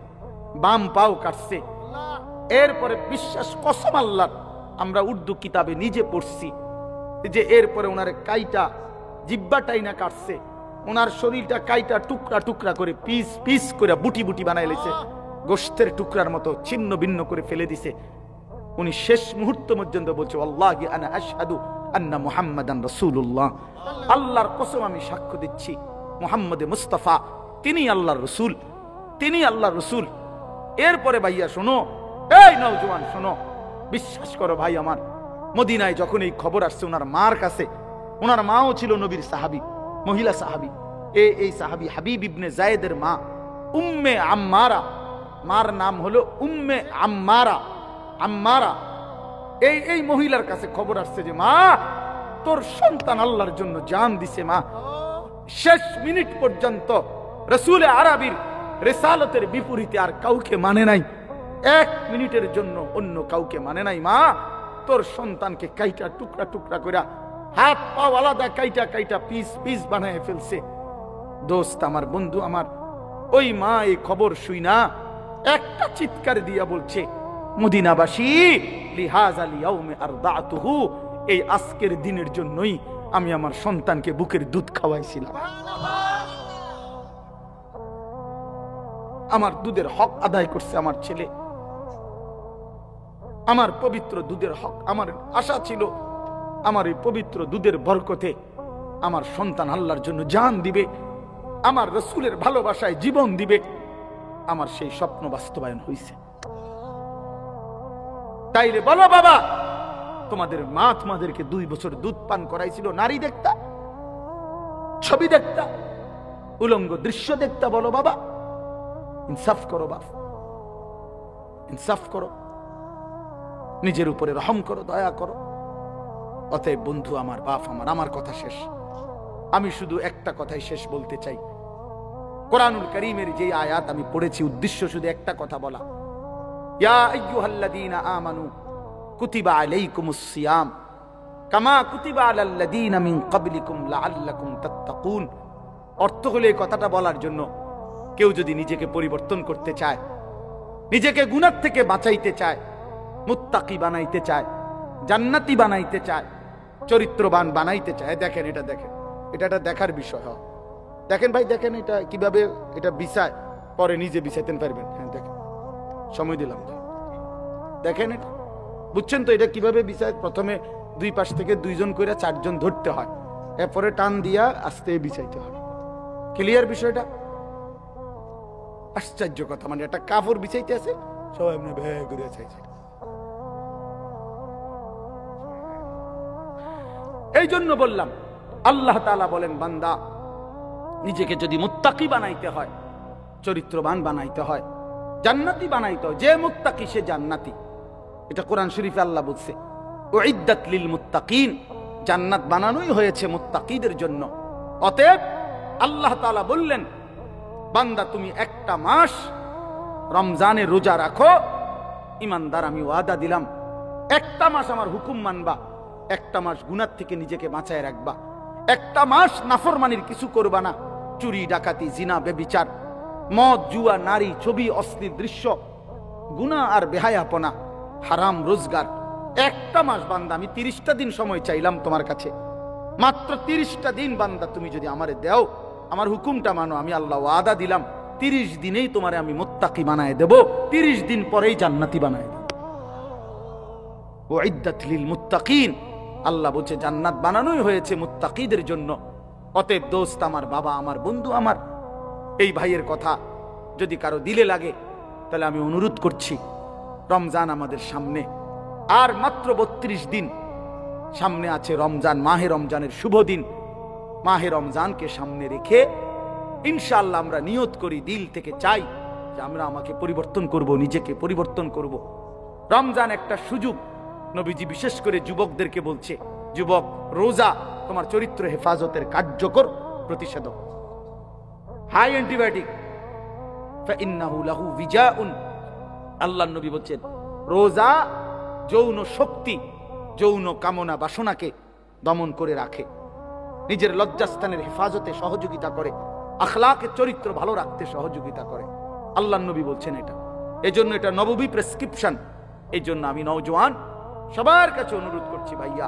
বাম পাও কাটছে। এরপরে বিশ্বাস কসম আল্লাহর, আমরা উর্দু কিতাবে নিজে পড়ছি যে এরপরে ওনার কাইটা জিব্বাটাই না কাটছে, ওনার শরীরটা কাইটা টুকরা টুকরা করে পিস পিস করে বুটি বুটি বানাই লেছে, গোশতের টুকরার মতো ছিন্ন ভিন্ন করে ফেলে দিছে। উনি শেষ মুহূর্ত পর্যন্ত বলছে আল্লাহি আনা আশহাদু আন্না মুহাম্মাদান রাসূলুল্লাহ, আল্লাহর কসম আমি সাক্ষ্য দিচ্ছি মুহাম্মদ মুস্তাফা তিনি আল্লাহর রাসূল, তিনি আল্লাহর রাসূল। এরপরে ভাইয়া শোনো, এই নওজোয়ান শোনো, বিশ্বাস করো ভাই আমার, মদিনায় যখন এই খবর আসছে ওনার মার কাছে, ওনার মাও ছিল নবীর সাহাবী, মহিলা সাহাবী, এই সাহাবী হাবিব ইবনে যায়েদের মা উম্মে আম্মারা, মার নাম হলো উম্মে আম্মারা। আম্মারা এই মহিলার কাছে খবর আসছে যে মা তোর সন্তান আল্লাহর জন্য জান দিছে। মা শেষ মিনিট পর্যন্ত রাসূল আরবীর রিসালতের বিপরীতে আর কাউকে মানে নাই, এক মিনিটের জন্য অন্য কাউকে মানে নাই। মা তোর সন্তানকে কাইটা টুকরা টুকরা করে হাত পা আলাদা কাইটা কাইটা পিস পিস বানায় ফেলছে। দোস্ত আমার, বন্ধু আমার, ওই মা এই খবর শুই না একটা চিৎকার দিয়া বলছে, মদিনাবাসী লিহাযাল ইয়াউমি আরদাতুহু, এই আজকের দিনের জন্যই আমি আমার সন্তানকে বুকের দুধ খাওয়াইছিলাম। আমার দুধের হক আদায় করছে আমার ছেলে, আমার পবিত্র দুধের হক। আমার আশা ছিল আমার এই পবিত্র দুধের বরকতে আমার সন্তান আল্লাহর জন্য জান দিবে, আমার রাসূলের ভালোবাসায় জীবন দিবে। আমার সেই স্বপ্ন বাস্তবায়ন হয়েছে। তাইলে বলো বাবা, তোমাদের মা তোমাদেরকে 2 বছর দুধ পান করাইছিল, নারী দেখতা, ছবি দেখতা, উলঙ্গ দৃশ্য দেখতা? বলো বাবা, ইনসাফ করো বাপ, ইনসাফ করো, নিজের উপরে রহম করো, দয়া করো। অতএব বন্ধু আমার, বাপ আমার কথা শেষ। আমি শুধু একটা কথাই শেষ বলতে চাই। কোরআনুল কারীমের যে আয়াত আমি পড়েছি, উদ্দেশ্য শুধু একটা কথা বলা, ইয়া আইয়ুহাল্লাযীনা আমানু কুতিবা আলাইকুমুস সিয়াম কামা কুতিবা আলাল্লাযীনা মিন ক্বাবলিকুম লাআল্লাকুম তাত্তাকুন। অর্থ হলো এই কথাটা বলার জন্য, কেউ যদি নিজেকে পরিবর্তন করতে চায়, নিজেকে গুনাহ থেকে বাঁচাইতে চায়, মুত্তাকি বানাইতে চায়, জান্নাতি বানাইতে চায়, চরিত্রবান বানাইতে চায়, দেখেন এটা, দেখেন এটা দেখার বিষয়। দেখেন ভাই, দেখেন এটা কিভাবে এটা বিছায়, পরে নিজে বিছাইতে পারবেন। হ্যাঁ দেখেন, সময় দিলাম, দেখেন এটা, বুঝছেন তো এটা কিভাবে বিছায়? প্রথমে 2 পাশ থেকে 2 জন করে 4 জন ধরতে হয়, এরপরে টান দিয়া আস্তে বিছাইতে হয়। ক্লিয়ার বিষয়টা? আশ্চর্য কথা, মানে একটা কাপড় বিছাইতে আছে, সবাই এমনি ভ্যাঁ করে চাইছে। এই জন্য বললাম, আল্লাহ তাআলা বলেন, বান্দা নিজেকে যদি মুত্তাকি বানাইতে হয়, চরিত্রবান বানাইতে হয়, জান্নাতি বানাইতে হয়, যে মুত্তাকি সে জান্নাতি। এটা কোরআন শরীফে আল্লাহ বলছে, উইদ্দাত লিল মুত্তাকিন, জান্নাত বানানোই হয়েছে মুত্তাকিদের জন্য। অতএব আল্লাহ তাআলা বললেন, বান্দা তুমি একটা মাস রমজানে রোজা রাখো, ইমানদার আমি ওয়াদা দিলাম একটা মাস আমার হুকুম মানবা, একটা মাস গুনাহ থেকে নিজেকে বাঁচায় রাখবা, একটা মাস নাফরমানির কিছু করবা না, চুরি ডাকাতি জিনা বেবিচার মদ জুয়া নারী ছবি অশ্লীল দৃশ্য গুনাহ আর বেহায়াপনা হারাম রোজগার। একটা মাস বান্দা, আমি 30টা দিন সময় চাইলাম তোমার কাছে, মাত্র 30টা দিন বান্দা তুমি যদি আমারে দাও, আমার হুকুমটা মানো, আমি আল্লাহ ওয়াদা দিলাম 30 দিনেই তোমারে আমি মুত্তাকি বানায় দেব, 30 দিন পরেই জান্নাতি বানায় দেব। উইদ্দাত লিল মুত্তাকিন, আল্লাহ বলছে জান্নাত বানানোই হয়েছে মুত্তাকিদের জন্য। অতএব দোস্ত আমার, বাবা আমার, বন্ধু আমার, এই ভাইয়ের কথা যদি কারো দিলে লাগে, তাহলে আমি অনুরোধ করছি, রমজান আমাদের সামনে, আর মাত্র 32 দিন সামনে আছে রমজান, মাহে রমজানের শুভ দিন। মাহে রমজানকে সামনে রেখে ইনশাআল্লাহ আমরা নিয়ত করি, দিল থেকে চাই যে আমরা আমাকে পরিবর্তন করব, নিজেকে পরিবর্তন করব। রমজান একটা সুযোগ। নবীজি বিশেষ করে যুবকদেরকে বলছে, যুবক, রোজা তোমার চরিত্র হেফাজতের কার্যকর প্রতিষেধক, হাই অ্যান্টিবায়োটিক। ফাইন্নাহু লাহু বিজাউন। আল্লাহর নবী বলছেন রোজা যৌন শক্তি, যৌন কামনা বাসনাকে দমন করে রাখে, নিজের লজ্জাস্থানের হেফাজতে সহযোগিতা করে, আখলাকের চরিত্র ভালো রাখতে সহযোগিতা করে। আল্লাহর নবী বলছেন এটা। এজন্য এটা নববী প্রেসক্রিপশন। এই জন্য আমি নওজোয়ান সবার কাছে অনুরোধ করছি, ভাইয়া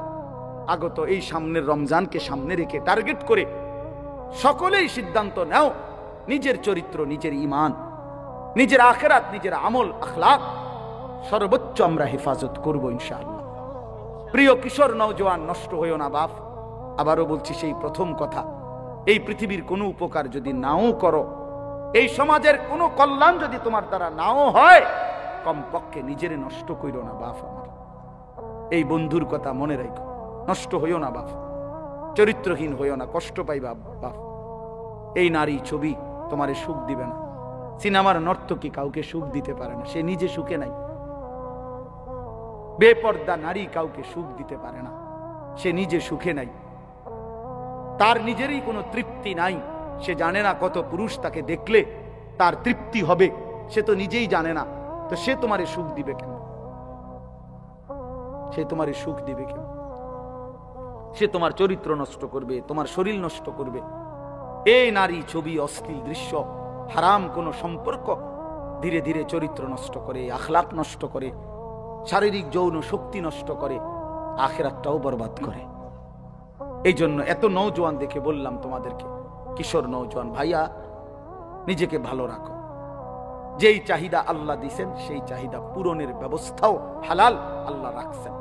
আগত এই সামনের রমজানকে সামনে রেখে টার্গেট করে সকলেই সিদ্ধান্ত নাও, নিজের চরিত্র, নিজের ঈমান, নিজের আখিরাত, নিজের আমল আখলাক সর্বোচ্চ আমরা হেফাজত করব ইনশাআল্লাহ। প্রিয় কিশোর নওজোয়ান, নষ্ট হইও না বাপ। আবারও বলছি সেই প্রথম কথা, এই পৃথিবীর কোনো উপকার যদি নাও করো, এই সমাজের কোনো কল্যাণ যদি তোমার দ্বারা নাও হয়, কমপক্ষে নিজের নষ্ট কইরো না বাপ আমার। এই বন্ধুর কথা মনে রাখো, নষ্ট হইও না বাপ, চরিত্রহীন হইও না, কষ্ট পাইবা বাপ। এই নারী ছবি তোমারে সুখ দিবে না। সিনেমার নর্তকী কাউকে সুখ দিতে পারে না, সে নিজে সুখে নাই। বেপর্দা নারী কাউকে সুখ দিতে পারে না, সে নিজে সুখে নাই। তার নিজেরই কোনো তৃপ্তি নাই, সে জানে না কত পুরুষ তাকে দেখলে তার তৃপ্তি হবে, সে তো নিজেই জানে না। তো সে তোমারে সুখ দিবে কেন? সে তোমারে সুখ দিবে কেন? সে তোমার চরিত্র নষ্ট করবে, তোমার শরীর নষ্ট করবে। এই নারী ছবি, অশ্লীল দৃশ্য, হারাম কোনো সম্পর্ক ধীরে ধীরে চরিত্র নষ্ট করে, আখলাক নষ্ট করে, শারীরিক যৌন শক্তি নষ্ট করে, আখিরাতটাও বরবাদ করে। এই জন্য এত নওজোয়ান দেখে বললাম তোমাদেরকে, কিশোর নওজোয়ান ভাইয়া, নিজেকে ভালো রাখো। যেই চাহিদা আল্লাহ দিয়েছেন সেই চাহিদা পূরণের ব্যবস্থাও হালাল আল্লাহ রাখছেন,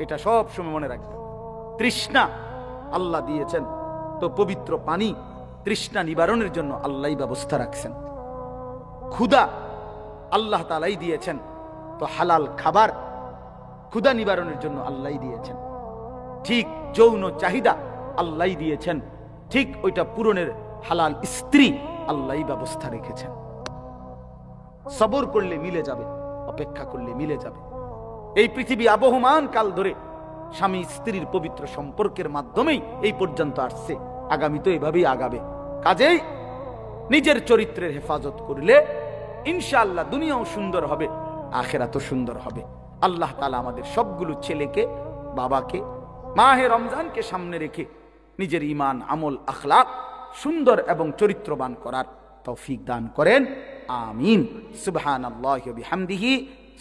এটা সব সময় মনে রাখবেন। তৃষ্ণা আল্লাহ দিয়েছেন, তো পবিত্র পানি তৃষ্ণা নিবারণের জন্য আল্লাহই ব্যবস্থা রাখছেন। ক্ষুধা আল্লাহ তাআলাই দিয়েছেন, তো হালাল খাবার ক্ষুধা নিবারণের জন্য আল্লাহই দিয়েছেন। ঠিক যৌন চাহিদা আল্লাহই দিয়েছেন, ঠিক ওইটা পূরণের হালাল স্ত্রী আল্লাহই ব্যবস্থা রেখেছেন। সবর করলে মিলে যাবে, অপেক্ষা করলে মিলে যাবে। এই পৃথিবী আবহমান কাল ধরে স্বামী স্ত্রীর পবিত্র সম্পর্কের মাধ্যমেই এই পর্যন্ত আসছে, আগামী তো এভাবেই আগাবে। কাজেই নিজের চরিত্রের হেফাজত করলে ইনশাআল্লাহ দুনিয়াও সুন্দর হবে, আখিরাতও সুন্দর হবে। আল্লাহ তাআলা আমাদের সবগুলো ছেলেকে, বাবাকে মাহে রমজানকে সামনে রেখে নিজের ঈমান, আমল, আখলাক সুন্দর এবং চরিত্রবান করার তৌফিক দান করেন। আমিন। সুবহানাল্লাহি ওয়া বিহামদিহি,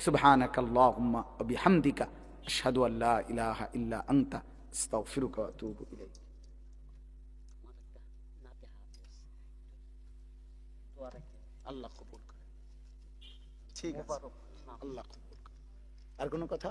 সুবহানাকাল্লাহুম্মা ওয়া বিহামদিকা, আশহাদু আল্লা ইলাহা ইল্লা আনতা, আস্তাগফিরুকা ওয়া আতুবু ইলাইক। আল্লাহ কবুল করেন। ঠিক আছে, আল্লাহ কবুল করেন। আর কোনো কথা?